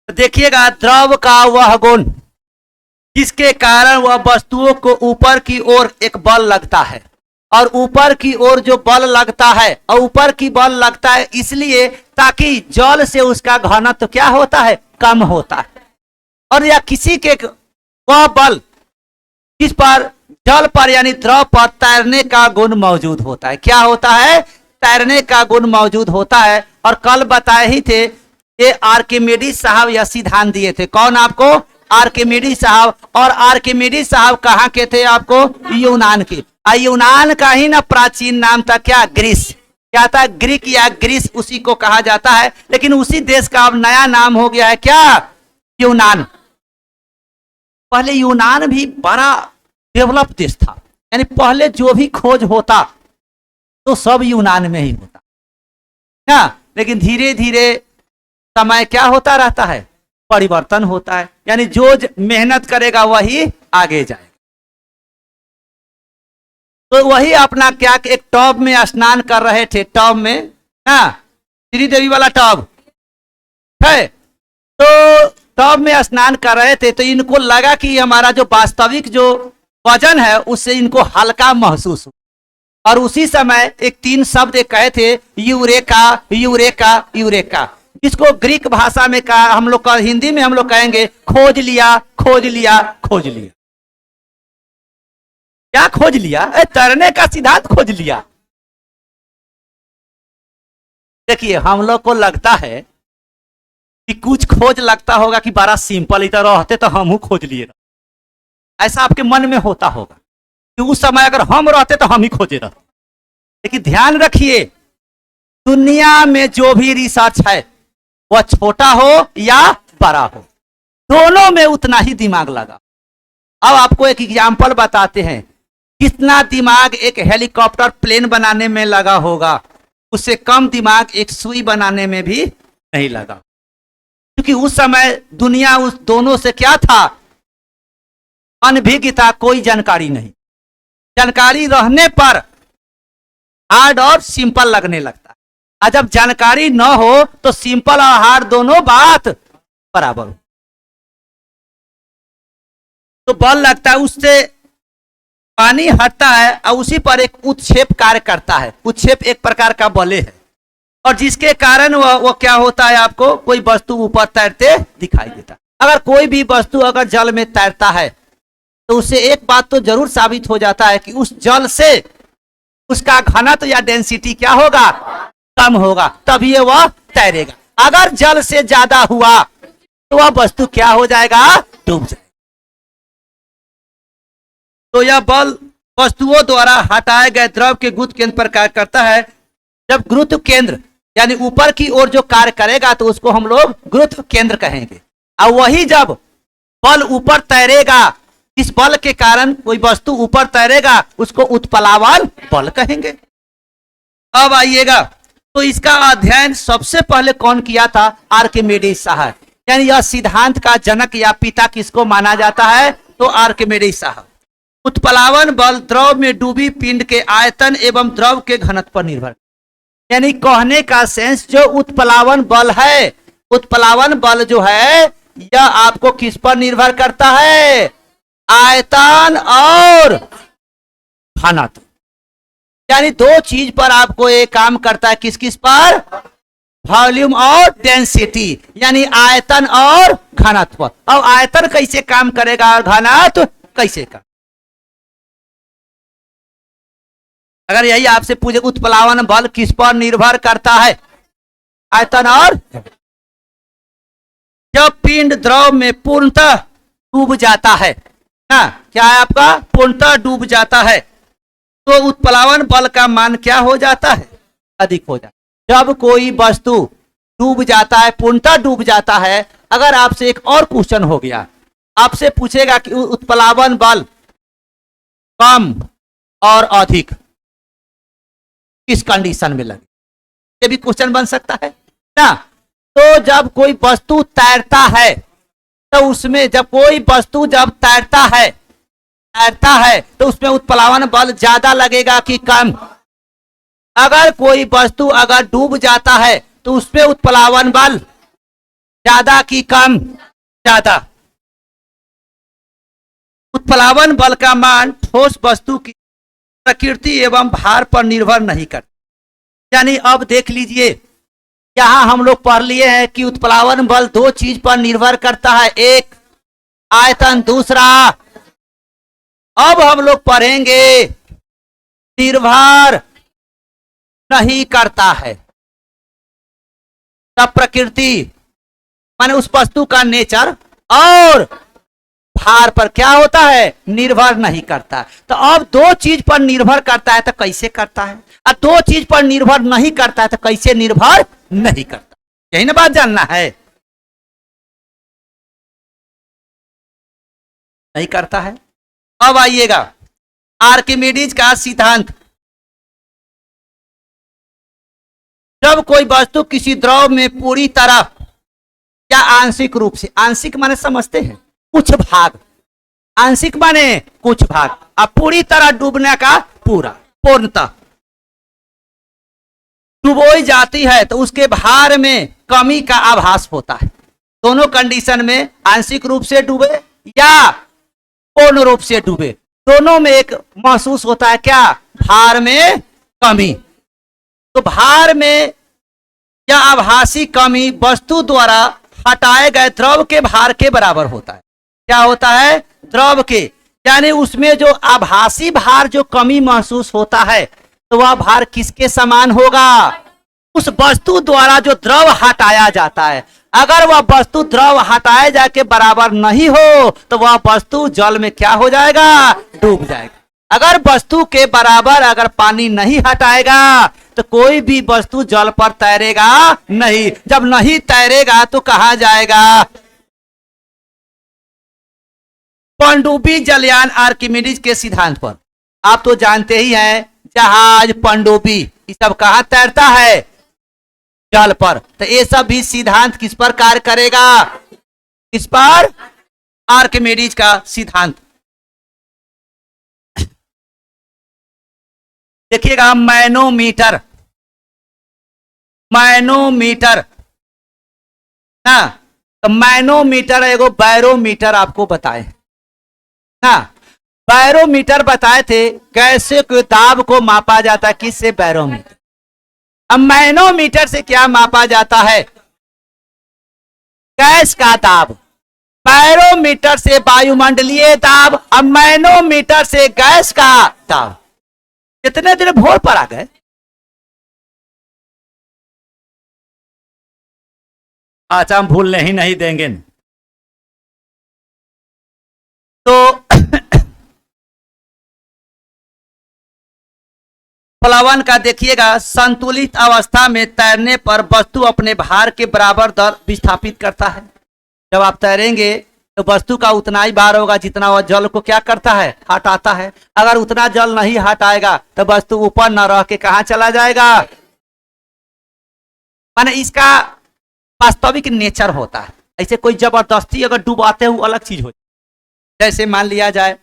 देखिएगा, द्रव का वह गुण जिसके कारण वह वस्तुओं को ऊपर की ओर एक बल लगता है, और ऊपर की ओर जो बल लगता है, और ऊपर की बल लगता है इसलिए ताकि जल से उसका घनत्व क्या होता है, कम होता है। और या किसी के वह बल जिस पर जल पर यानी द्रव पर तैरने का गुण मौजूद होता है। क्या होता है, तैरने का गुण मौजूद होता है। और कल बताए ही थे, ये आर्किमिडीज साहब यह सिद्धांत दिए थे। कौन आपको, आर्किमिडीज साहब। और आर्किमिडीज साहब कहाँ के थे आपको, यूनान के। यूनान का ही ना प्राचीन नाम था क्या, ग्रीस। क्या था, ग्रीक या ग्रीस, उसी को कहा जाता है। लेकिन उसी देश का अब नया नाम हो गया है क्या, यूनान। पहले यूनान भी बड़ा डेवलप देश था, यानी पहले जो भी खोज होता तो सब यूनान में ही होता ना। लेकिन धीरे धीरे समय क्या होता रहता है, परिवर्तन होता है, यानी जो मेहनत करेगा वही आगे जाएगा। तो वही अपना क्या, एक टब में स्नान कर रहे थे, टब में ना, श्रीदेवी वाला टब है, तो टब में स्नान कर रहे थे। तो इनको लगा कि हमारा जो वास्तविक जो वजन है उससे इनको हल्का महसूस हो। और उसी समय एक तीन शब्द कहे थे, यूरेका यूरेका यूरेका, जिसको ग्रीक भाषा में कहा, हम लोग का हिंदी में हम लोग कहेंगे खोज लिया खोज लिया खोज लिया। क्या खोज लिया, तैरने का सिद्धांत खोज लिया। देखिए, हम लोग को लगता है कि कुछ खोज लगता होगा कि बड़ा सिंपल, इधर रहते तो हम खोज लिए। ऐसा आपके मन में होता होगा कि उस समय अगर हम रहते तो हम ही खोजे रहते। लेकिन ध्यान रखिए, दुनिया में जो भी रिसर्च है वह छोटा हो या बड़ा हो, दोनों में उतना ही दिमाग लगा। अब आपको एक एग्जाम्पल बताते हैं, कितना दिमाग एक हेलीकॉप्टर प्लेन बनाने में लगा होगा, उससे कम दिमाग एक सुई बनाने में भी नहीं लगा। क्योंकि उस समय दुनिया उस दोनों से क्या था, अनभिज्ञता, कोई जानकारी नहीं। जानकारी रहने पर हार्ड और सिंपल लगने लगता है, और जब जानकारी न हो तो सिंपल और हार्ड दोनों बात बराबर हो। तो बल लगता है, उससे पानी हटता है और उसी पर एक उत्क्षेप कार्य करता है। उत्क्षेप एक प्रकार का बले है, और जिसके कारण वह क्या होता है, आपको कोई वस्तु ऊपर तैरते दिखाई देता है। अगर कोई भी वस्तु अगर जल में तैरता है तो उससे एक बात तो जरूर साबित हो जाता है कि उस जल से उसका घनत्व या डेंसिटी क्या होगा, कम होगा, तभी वह तैरेगा। अगर जल से ज्यादा हुआ तो वह वस्तु क्या हो जाएगा, डूब जाएगा। तो यह बल वस्तुओं द्वारा हटाए गए द्रव के गुरुत्व केंद्र पर कार्य करता है। जब गुरुत्व केंद्र यानी ऊपर की ओर जो कार्य करेगा तो उसको हम लोग गुरुत्व केंद्र कहेंगे। और वही जब बल ऊपर तैरेगा, इस बल के कारण कोई वस्तु ऊपर तैरेगा, उसको उत्प्लावन बल कहेंगे। अब आइएगा, तो इसका अध्ययन सबसे पहले कौन किया था, आर्किमिडीज साहब। यानी यह सिद्धांत का जनक या पिता किसको माना जाता है, तो आर्किमिडीज साहब। उत्प्लावन बल द्रव में डूबी पिंड के आयतन एवं द्रव के घनत्व पर निर्भर, यानी कहने का सेंस, जो उत्प्लावन बल है, उत्प्लावन बल जो है यह आपको किस पर निर्भर करता है, आयतन और घनत्व। यानी दो चीज पर आपको एक काम करता है, किस किस पर, वॉल्यूम और डेंसिटी, यानी आयतन और घनत्व। अब आयतन कैसे काम करेगा और घनत्व कैसे काम। अगर यही आपसे पूछे उत्प्लावन बल किस पर निर्भर करता है, आयतन और, जब पिंड द्रव में पूर्णतः डूब जाता है ना, क्या है आपका, पूर्णतः डूब जाता है, तो उत्प्लावन बल का मान क्या हो जाता है, अधिक हो जाता है। जब कोई वस्तु डूब जाता है, पूर्णतः डूब जाता है, अगर आपसे एक और क्वेश्चन हो गया, आपसे पूछेगा कि उत्प्लावन बल कम और अधिक किस कंडीशन में लगे, ये भी क्वेश्चन बन सकता है ना। तो जब कोई वस्तु तैरता है, तो उसमें जब कोई वस्तु जब तैरता है तो उसमें उत्प्लावन बल ज्यादा लगेगा कि कम। अगर कोई वस्तु अगर डूब जाता है तो उसमें उत्प्लावन बल ज्यादा की कम, ज्यादा। उत्प्लावन बल का मान ठोस वस्तु की प्रकृति एवं भार पर निर्भर नहीं करता। यानी अब देख लीजिए, यहां हम लोग पढ़ लिए हैं कि उत्प्लावन बल दो चीज पर निर्भर करता है, एक आयतन, दूसरा, अब हम लोग पढ़ेंगे निर्भर नहीं करता है। तब प्रकृति माने उस वस्तु का नेचर और भार पर क्या होता है, निर्भर नहीं करता। तो अब दो चीज पर निर्भर करता है तो कैसे करता है, और दो चीज पर निर्भर नहीं करता है तो कैसे निर्भर नहीं करता, यही ना बात जानना है। नहीं करता है। अब आइएगा आर्किमिडीज का सिद्धांत। जब कोई वस्तु किसी द्रव में पूरी तरह या आंशिक रूप से, आंशिक माने समझते हैं कुछ भाग, आंशिक माने कुछ भाग, अब पूरी तरह डूबने का पूरा, पूर्णतः डुबोई जाती है तो उसके भार में कमी का आभास होता है। दोनों कंडीशन में, आंशिक रूप से डूबे या पूर्ण रूप से डूबे, दोनों में एक महसूस होता है क्या, भार में कमी। तो भार में या आभासी कमी वस्तु द्वारा हटाए गए द्रव के भार के बराबर होता है। क्या होता है, द्रव के, यानी उसमें जो आभासी भार जो कमी महसूस होता है तो वह भार किसके समान होगा, उस वस्तु द्वारा जो द्रव हटाया जाता है। अगर वह वस्तु द्रव हटाए जाके बराबर नहीं हो तो वह वस्तु जल में क्या हो जाएगा, डूब जाएगा। अगर वस्तु के बराबर अगर पानी नहीं हटाएगा तो कोई भी वस्तु जल पर तैरेगा नहीं। जब नहीं तैरेगा तो कहा जाएगा। पनडुब्बी जलयान आर्किमिडीज के सिद्धांत पर आप तो जानते ही हैं, जहाज, पनडुब्बी, ये सब कहां तैरता है, जल पर। तो ये सब भी सिद्धांत किस पर कार्य करेगा, इस पर, आर्किमिडीज का सिद्धांत। देखिएगा मैनोमीटर, मैनोमीटर ना, तो मैनोमीटर एगो बैरोमीटर आपको बताए ना, बैरोमीटर बताए थे, कैसे के दाब को मापा जाता है, किससे, बैरोमीटर। अब मैनोमीटर से क्या मापा जाता है, गैस का दाब। बैरोमीटर से वायुमंडलीय दाब, अब मैनोमीटर से गैस का दाब। कितने दिन भोर पर आ गए। आज हम भूलने ही नहीं देंगे। तो प्लावन का देखिएगा, संतुलित अवस्था में तैरने पर वस्तु अपने भार के बराबर दर विस्थापित करता है। जब आप तैरेंगे तो वस्तु का उतना ही भार होगा जितना वह जल को क्या करता है, हटाता है। अगर उतना जल नहीं हटाएगा तो वस्तु ऊपर न रह के कहां चला जाएगा। माने इसका वास्तविक नेचर होता है। ऐसे कोई जबरदस्ती अगर डुबाते हो अलग चीज हो। जैसे मान लिया जाए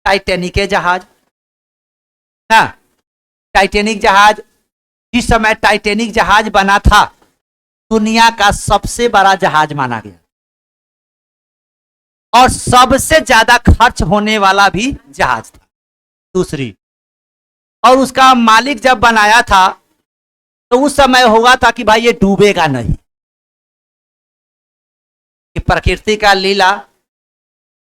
टाइटैनिक जहाज ना, टाइटैनिक जहाज, जिस समय टाइटैनिक जहाज बना था दुनिया का सबसे बड़ा जहाज माना गया और सबसे ज्यादा खर्च होने वाला भी जहाज था। दूसरी, और उसका मालिक जब बनाया था तो उस समय हुआ था कि भाई ये डूबेगा नहीं। कि प्रकृति का लीला,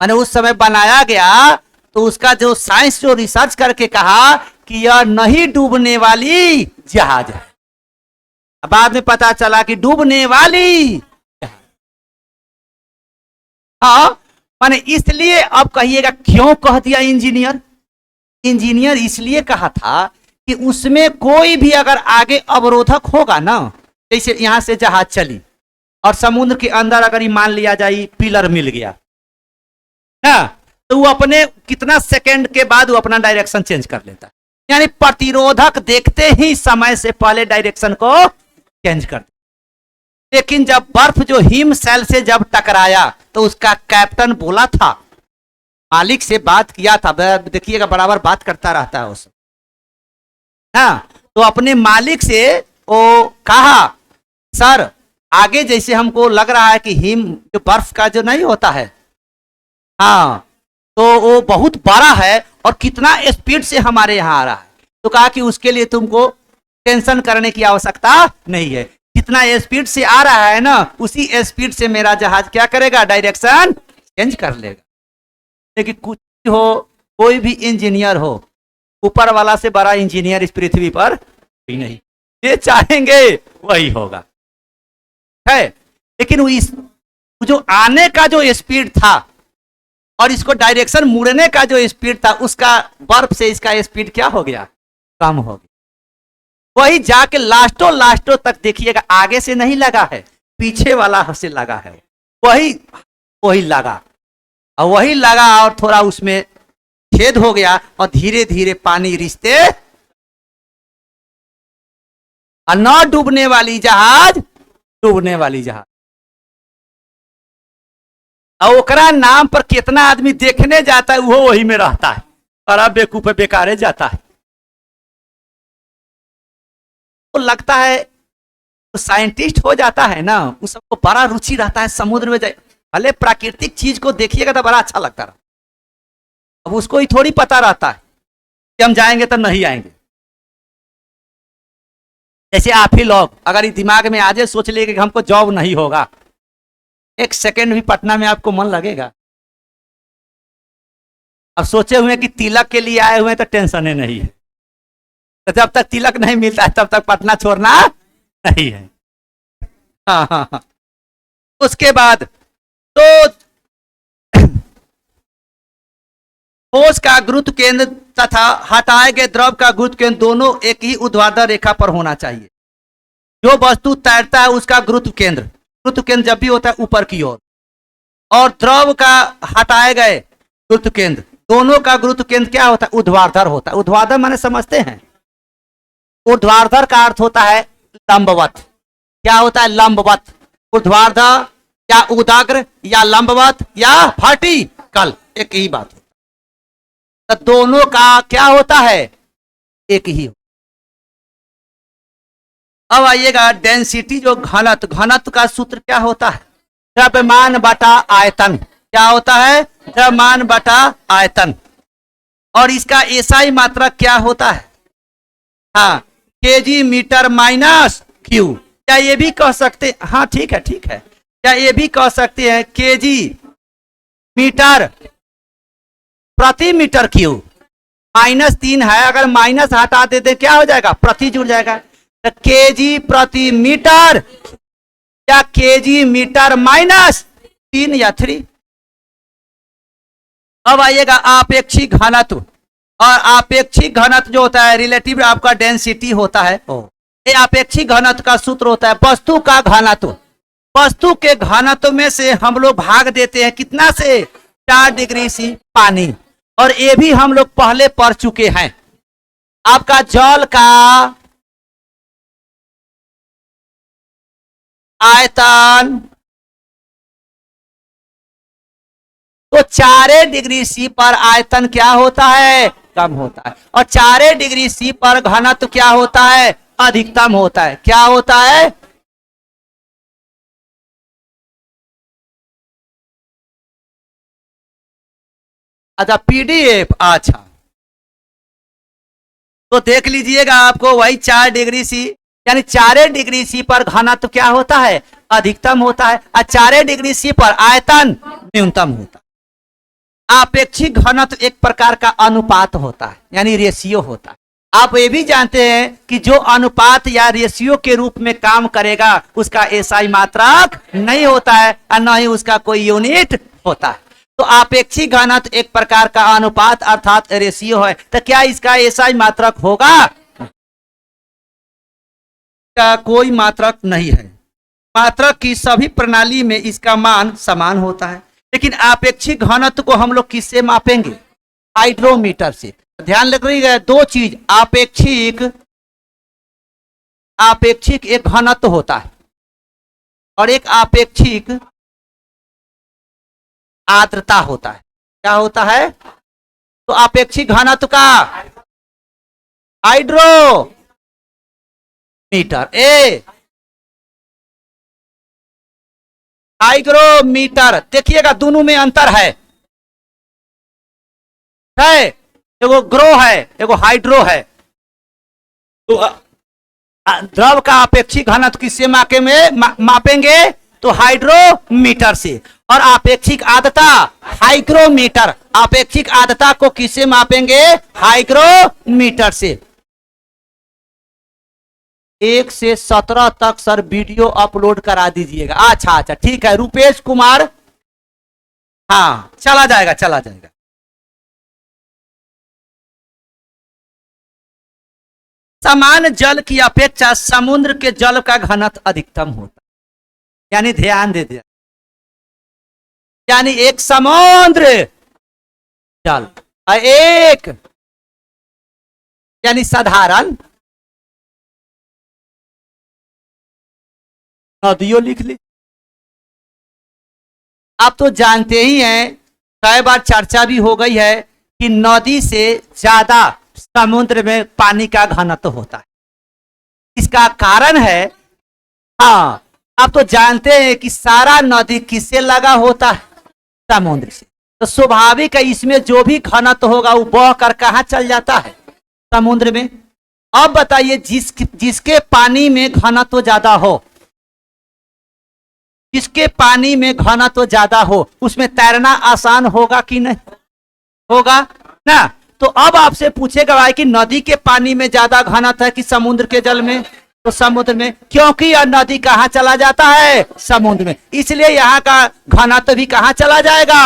माने उस समय बनाया गया तो उसका जो साइंस जो रिसर्च करके कहा कि यह नहीं डूबने वाली जहाज है। बाद में पता चला कि डूबने वाली। हाँ, माने इसलिए अब कहिएगा क्यों कह दिया इंजीनियर। इंजीनियर इसलिए कहा था कि उसमें कोई भी अगर आगे अवरोधक होगा ना, जैसे यहां से जहाज चली और समुद्र के अंदर अगर ये मान लिया जाए पिलर मिल गया ना, तो वो अपने कितना सेकंड के बाद वो अपना डायरेक्शन चेंज कर लेता है। यानी प्रतिरोधक देखते ही समय से पहले डायरेक्शन को चेंज कर। लेकिन जब बर्फ जो हिम सेल से जब टकराया तो उसका कैप्टन बोला था, मालिक से बात किया था, देखिएगा बराबर बात करता रहता है उस, हाँ, तो अपने मालिक से वो कहा, सर आगे जैसे हमको लग रहा है कि हिम जो बर्फ का जो नहीं होता है, हाँ, तो वो बहुत बड़ा है और कितना स्पीड से हमारे यहाँ आ रहा है। तो कहा कि उसके लिए तुमको टेंशन करने की आवश्यकता नहीं है, जितना स्पीड से आ रहा है ना उसी स्पीड से मेरा जहाज क्या करेगा, डायरेक्शन चेंज कर लेगा। लेकिन कुछ हो, कोई भी इंजीनियर हो, ऊपर वाला से बड़ा इंजीनियर इस पृथ्वी पर कोई नहीं, ये चाहेंगे वही होगा है। लेकिन वो जो आने का जो स्पीड था और इसको डायरेक्शन मुड़ने का जो स्पीड था, उसका बर्फ से इसका स्पीड क्या हो गया, कम हो गया। वही जाके लास्टों तक देखिएगा, आगे से नहीं लगा है, पीछे वाला से लगा है, वही लगा और वही लगा और थोड़ा उसमें छेद हो गया और धीरे धीरे पानी रिश्ते और न डूबने वाली जहाज डूबने वाली जहाज। और ओकरा नाम पर कितना आदमी देखने जाता है, वो वही में रहता है और अब बेकूफ बेकारे जाता है। तो लगता है तो साइंटिस्ट हो जाता है ना, उस सबको बड़ा रुचि रहता है समुद्र में जाए, भले प्राकृतिक चीज को देखिएगा तो बड़ा अच्छा लगता रहा। अब उसको ही थोड़ी पता रहता है कि हम जाएंगे तो नहीं आएंगे। जैसे आप ही लोग अगर दिमाग में आ जाए, सोच लेंगे कि हमको जॉब नहीं होगा, एक सेकेंड भी पटना में आपको मन लगेगा? अब सोचे हुए कि तिलक के लिए आए हुए तो टेंशन ही नहीं है, तो जब तक तिलक नहीं मिलता है तब तक पटना छोड़ना नहीं है। हाँ हाँ हाँ। उसके बाद तो ठोस का गुरुत्व केंद्र तथा हटाए गए द्रव का गुरुत्व केंद्र दोनों एक ही ऊर्ध्वाधर रेखा पर होना चाहिए। जो वस्तु तैरता है उसका गुरुत्व केंद्र जब भी होता है ऊपर की ओर, और द्रव का हटाए गए गुरुत्व केंद्र दोनों का गुरुत्व केंद्र क्या होता है, ऊर्ध्वाधर होता है। ऊर्ध्वाधर माने समझते हैं, ऊर्ध्वाधर का अर्थ होता है लंबवत। क्या होता है, लंबवत। ऊर्ध्वाधर या उदाग्र या लंबवत या वर्टिकल, एक ही बात है। तो दोनों का क्या होता है, एक ही। अब आइएगा डेंसिटी, जो घनत्व का सूत्र क्या होता है, द्रव्यमान बटा आयतन। क्या होता है, द्रव्यमान बटा आयतन। और इसका एसआई मात्रा क्या होता है, हाँ, केजी मीटर माइनस क्यू। क्या ये भी कह सकते, हाँ ठीक है ठीक है, क्या ये भी कह सकते हैं केजी मीटर प्रति मीटर क्यूब। -3 है, अगर माइनस हटा देते क्या हो जाएगा, प्रति जुड़ जाएगा। तो केजी प्रति मीटर या केजी मीटर -3 या 3। अब आइएगा आपेक्षिक घनत्व। और आपेक्षिक घनत्व जो होता है, रिलेटिव आपका डेंसिटी होता है। ये आपेक्षिक घनत्व का सूत्र होता है वस्तु का घनत्व। वस्तु के घनत्व में से हम लोग भाग देते हैं कितना से, 4 डिग्री सी पानी। और ये भी हम लोग पहले पढ़ चुके हैं। आपका जल का आयतन तो 4 डिग्री सी पर आयतन क्या होता है, कम होता है। और 4 डिग्री सी पर घनत्व क्या होता है, अधिकतम होता है। क्या होता है, अच्छा पीडीएफ, अच्छा तो देख लीजिएगा, आपको वही 4 डिग्री सी यानी 4 डिग्री सी पर घनत्व क्या होता है, अधिकतम होता है। और 4 डिग्री सी पर आयतन न्यूनतम होता है। आपेक्षिक घनत्व एक प्रकार का अनुपात होता है, यानी रेशियो होता है। आप ये भी जानते हैं कि जो अनुपात या रेशियो के रूप में काम करेगा उसका एसआई मात्रक नहीं होता है और न ही उसका कोई यूनिट होता है। तो आपेक्षिक घनत्व एक प्रकार का अनुपात अर्थात रेशियो है। तो क्या इसका एसआई मात्रक होगा, का कोई मात्रक नहीं है। मात्रक की सभी प्रणाली में इसका मान समान होता है। लेकिन आपेक्षिक घनत्व को हम लोग किससे मापेंगे, हाइड्रोमीटर से। ध्यान रखिएगा 2 चीज, आपेक्षिक एक घनत्व होता है और एक आपेक्षिक आर्द्रता होता है। क्या होता है, तो आपेक्षिक घनत्व का हाइड्रोमीटर ए हाइग्रोमीटर। देखिएगा दोनों में अंतर है, एगो ग्रो है एगो हाइड्रो है। तो द्रव का अपेक्षिक घनत्व किससे मापेंगे? तो हाइड्रोमीटर से। और अपेक्षिक आर्द्रता हाइग्रोमीटर। अपेक्षिक आर्द्रता को किससे मापेंगे? हाइग्रोमीटर से। 1 से 17 तक सर वीडियो अपलोड करा दीजिएगा। अच्छा अच्छा ठीक है रुपेश कुमार, हाँ चला जाएगा चला जाएगा। समान जल की अपेक्षा समुद्र के जल का घनत्व अधिकतम होता है। यानी ध्यान दे दिया, यानी एक समुद्र जल और एक यानी साधारण नदियों लिख ली। आप तो जानते ही हैं, कई बार चर्चा भी हो गई है कि नदी से ज्यादा समुद्र में पानी का घनत्व होता है। इसका कारण है, हाँ आप तो जानते हैं कि सारा नदी किससे लगा होता है? समुद्र से। तो स्वाभाविक है इसमें जो भी घनत्व होगा वो बह कर कहाँ चल जाता है? समुद्र में। अब बताइए जिसके पानी में घनत्व ज्यादा हो, जिसके पानी में घनत्व ज्यादा हो उसमें तैरना आसान होगा कि नहीं होगा ना? तो अब आपसे पूछेगा भाई कि नदी के पानी में ज्यादा घनत्व है कि समुद्र के जल में? तो समुद्र में, क्योंकि यह नदी कहाँ चला जाता है? समुद्र में, इसलिए यहाँ का घनत्व भी कहाँ चला जाएगा?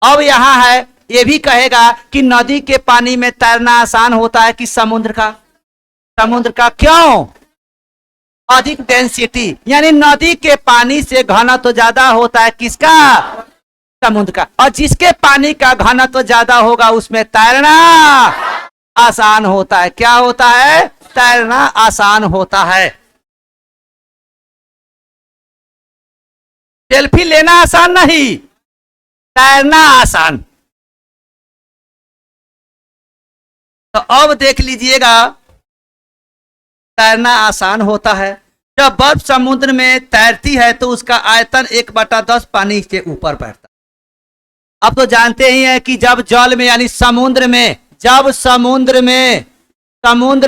अब यहाँ है ये भी कहेगा कि नदी के पानी में तैरना आसान होता है कि समुद्र का? समुद्र का। क्यों? अधिक डेंसिटी, यानी नदी के पानी से घनत्व ज्यादा होता है किसका? समुद्र का। और जिसके पानी का घनत्व ज्यादा होगा उसमें तैरना आसान होता है। क्या होता है? तैरना आसान होता है। सेल्फी लेना आसान नहीं, तैरना आसान। तो अब देख लीजिएगा, तैरना आसान होता है। जब बर्फ समुद्र में तैरती है तो उसका आयतन 1/10 पानी के ऊपर बैठता है। अब तो जानते ही हैं कि जब जल में यानी समुद्र में, जब समुद्र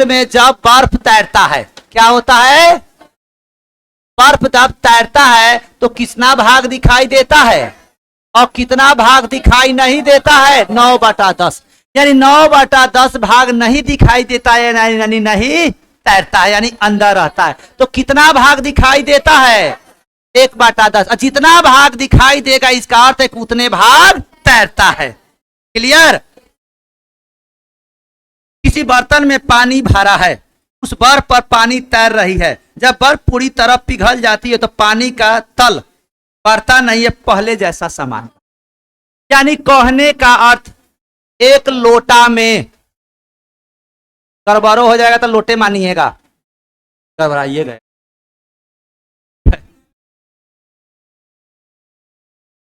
में जब बर्फ तैरता है, क्या होता है? बर्फ जब तैरता है तो कितना भाग दिखाई देता है और कितना भाग दिखाई नहीं देता है? 9/10। यानी 9/10 भाग नहीं दिखाई देता है, यानी नहीं तैरता है, यानी अंदर रहता है। तो कितना भाग दिखाई देता है? 1/10। और जितना भाग दिखाई देगा इसका अर्थ है कि उतने भाग तैरता है। क्लियर? किसी बर्तन में पानी भरा है, उस बर्फ पर पानी तैर रही है। जब बर्फ पूरी तरह पिघल जाती है तो पानी का तल बढ़ता नहीं है, पहले जैसा समान। यानी कहने का अर्थ, एक लोटा में गड़बड़ो हो जाएगा तो लोटे मानिएगा, गड़बड़ाइएगा।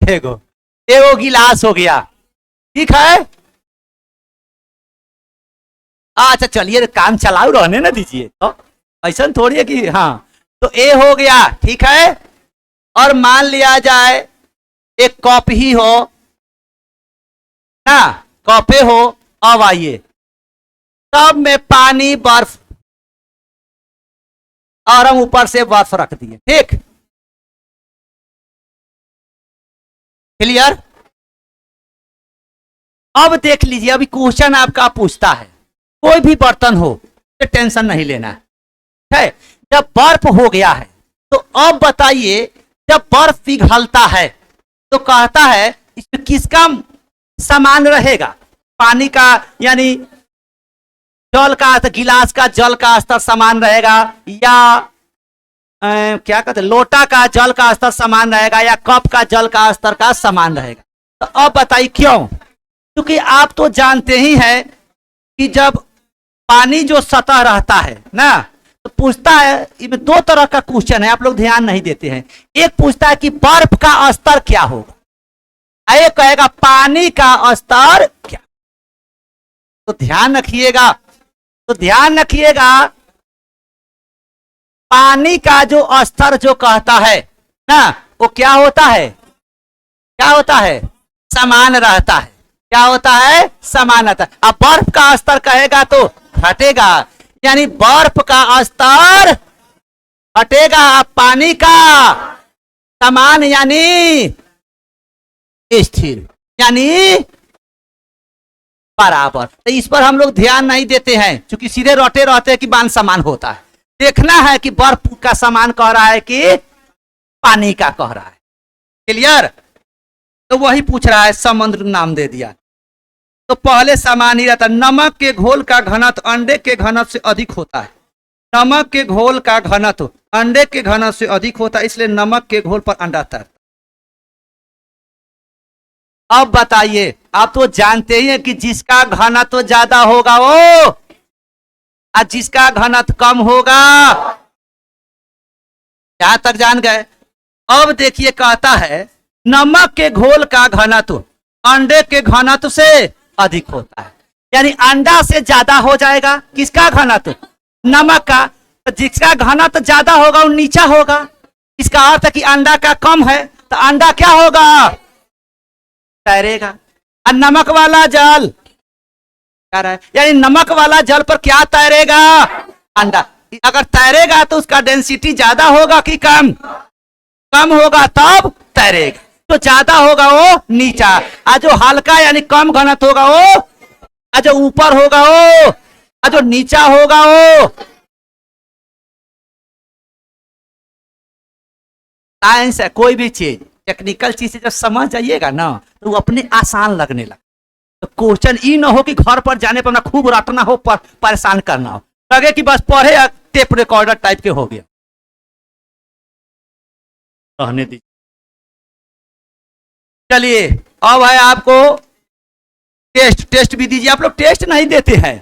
एगो गिलास हो गया, ठीक है। अच्छा चलिए काम चलाऊ रहने ना दीजिए, तो ऐसा थोड़ी है कि हाँ। तो ए हो गया, ठीक है। और मान लिया जाए एक कप ही हो ना, कपे हो। अब आइए, तब में पानी बर्फ और हम ऊपर से बर्फ रख दिए, ठीक। क्लियर? अब देख लीजिए, अभी क्वेश्चन आपका पूछता है, कोई भी बर्तन हो तो टेंशन नहीं लेना है। जब बर्फ हो गया है तो अब बताइए, जब बर्फ पिघलता है तो कहता है इसमें किसका समान रहेगा? पानी का, यानी जल का, गिलास का जल का स्तर समान रहेगा, या क्या कहते हैं, लोटा का जल का स्तर समान रहेगा, या कप का जल का स्तर का समान रहेगा? तो अब बताइए क्यों? क्योंकि आप तो जानते ही हैं कि जब पानी जो सतह रहता है ना, तो पूछता है, इसमें दो तरह का क्वेश्चन है, आप लोग ध्यान नहीं देते हैं। एक पूछता है कि बर्फ का स्तर क्या होगा, एक कहेगा पानी का स्तर क्या। तो ध्यान रखिएगा, पानी का जो स्तर जो कहता है ना, वो क्या होता है, क्या होता है, समान रहता है। क्या होता है, समान रहता है। अब बर्फ का स्तर कहेगा तो घटेगा, यानी बर्फ का स्तर घटेगा, पानी का समान यानी स्थिर, यानी बराबर। तो इस पर हम लोग ध्यान नहीं देते हैं, क्योंकि सीधे रटे रहते हैं कि बांध समान होता है। देखना है कि बर्फ का समान कह रहा है कि पानी का कह रहा है। क्लियर? तो वही पूछ रहा है, समुद्र नाम दे दिया। तो पहले समान ही रहता। नमक के घोल का घनत्व अंडे के घनत्व से अधिक होता है। नमक के घोल का घनत्व अंडे के घनत्व से अधिक होता है, इसलिए नमक के घोल पर अंडा तैरता। अब बताइए, आप तो जानते ही हैं कि जिसका घनत्व ज्यादा होगा वो, और जिसका घनत्व कम होगा, यहां तक जान गए। अब देखिए, कहता है नमक के घोल का घनत्व अंडे के घनत्व से अधिक होता है, यानी अंडा से ज्यादा हो जाएगा। किसका घनत्व? नमक का। तो जिसका घनत्व ज्यादा होगा वो नीचा होगा। इसका अर्थ है कि अंडा का कम है, तो अंडा क्या होगा, तैरेगा। और नमक वाला जल क्या रहा है, यानी नमक वाला जल पर क्या तैरेगा, अंडा। अगर तैरेगा तो उसका डेंसिटी ज्यादा होगा कि कम, कम होगा तब तैरेगा। तो ज्यादा होगा वो नीचा, और जो हल्का यानी कम घनत्व होगा वो, और जो ऊपर होगा वो, और जो नीचा होगा वो। साइंस है, कोई भी चीज, टेक्निकल चीज जब समझ जाइएगा ना तो वो अपने आसान लगने लगा। तो क्वेश्चन ई ना हो कि घर पर जाने पर ना खूब रटना हो, परेशान करना हो, लगे कि बस पढ़े टेप रिकॉर्डर टाइप के हो गया। रहने दीजिए। चलिए, अब है आपको टेस्ट। टेस्ट भी दीजिए। आप लोग टेस्ट नहीं देते हैं।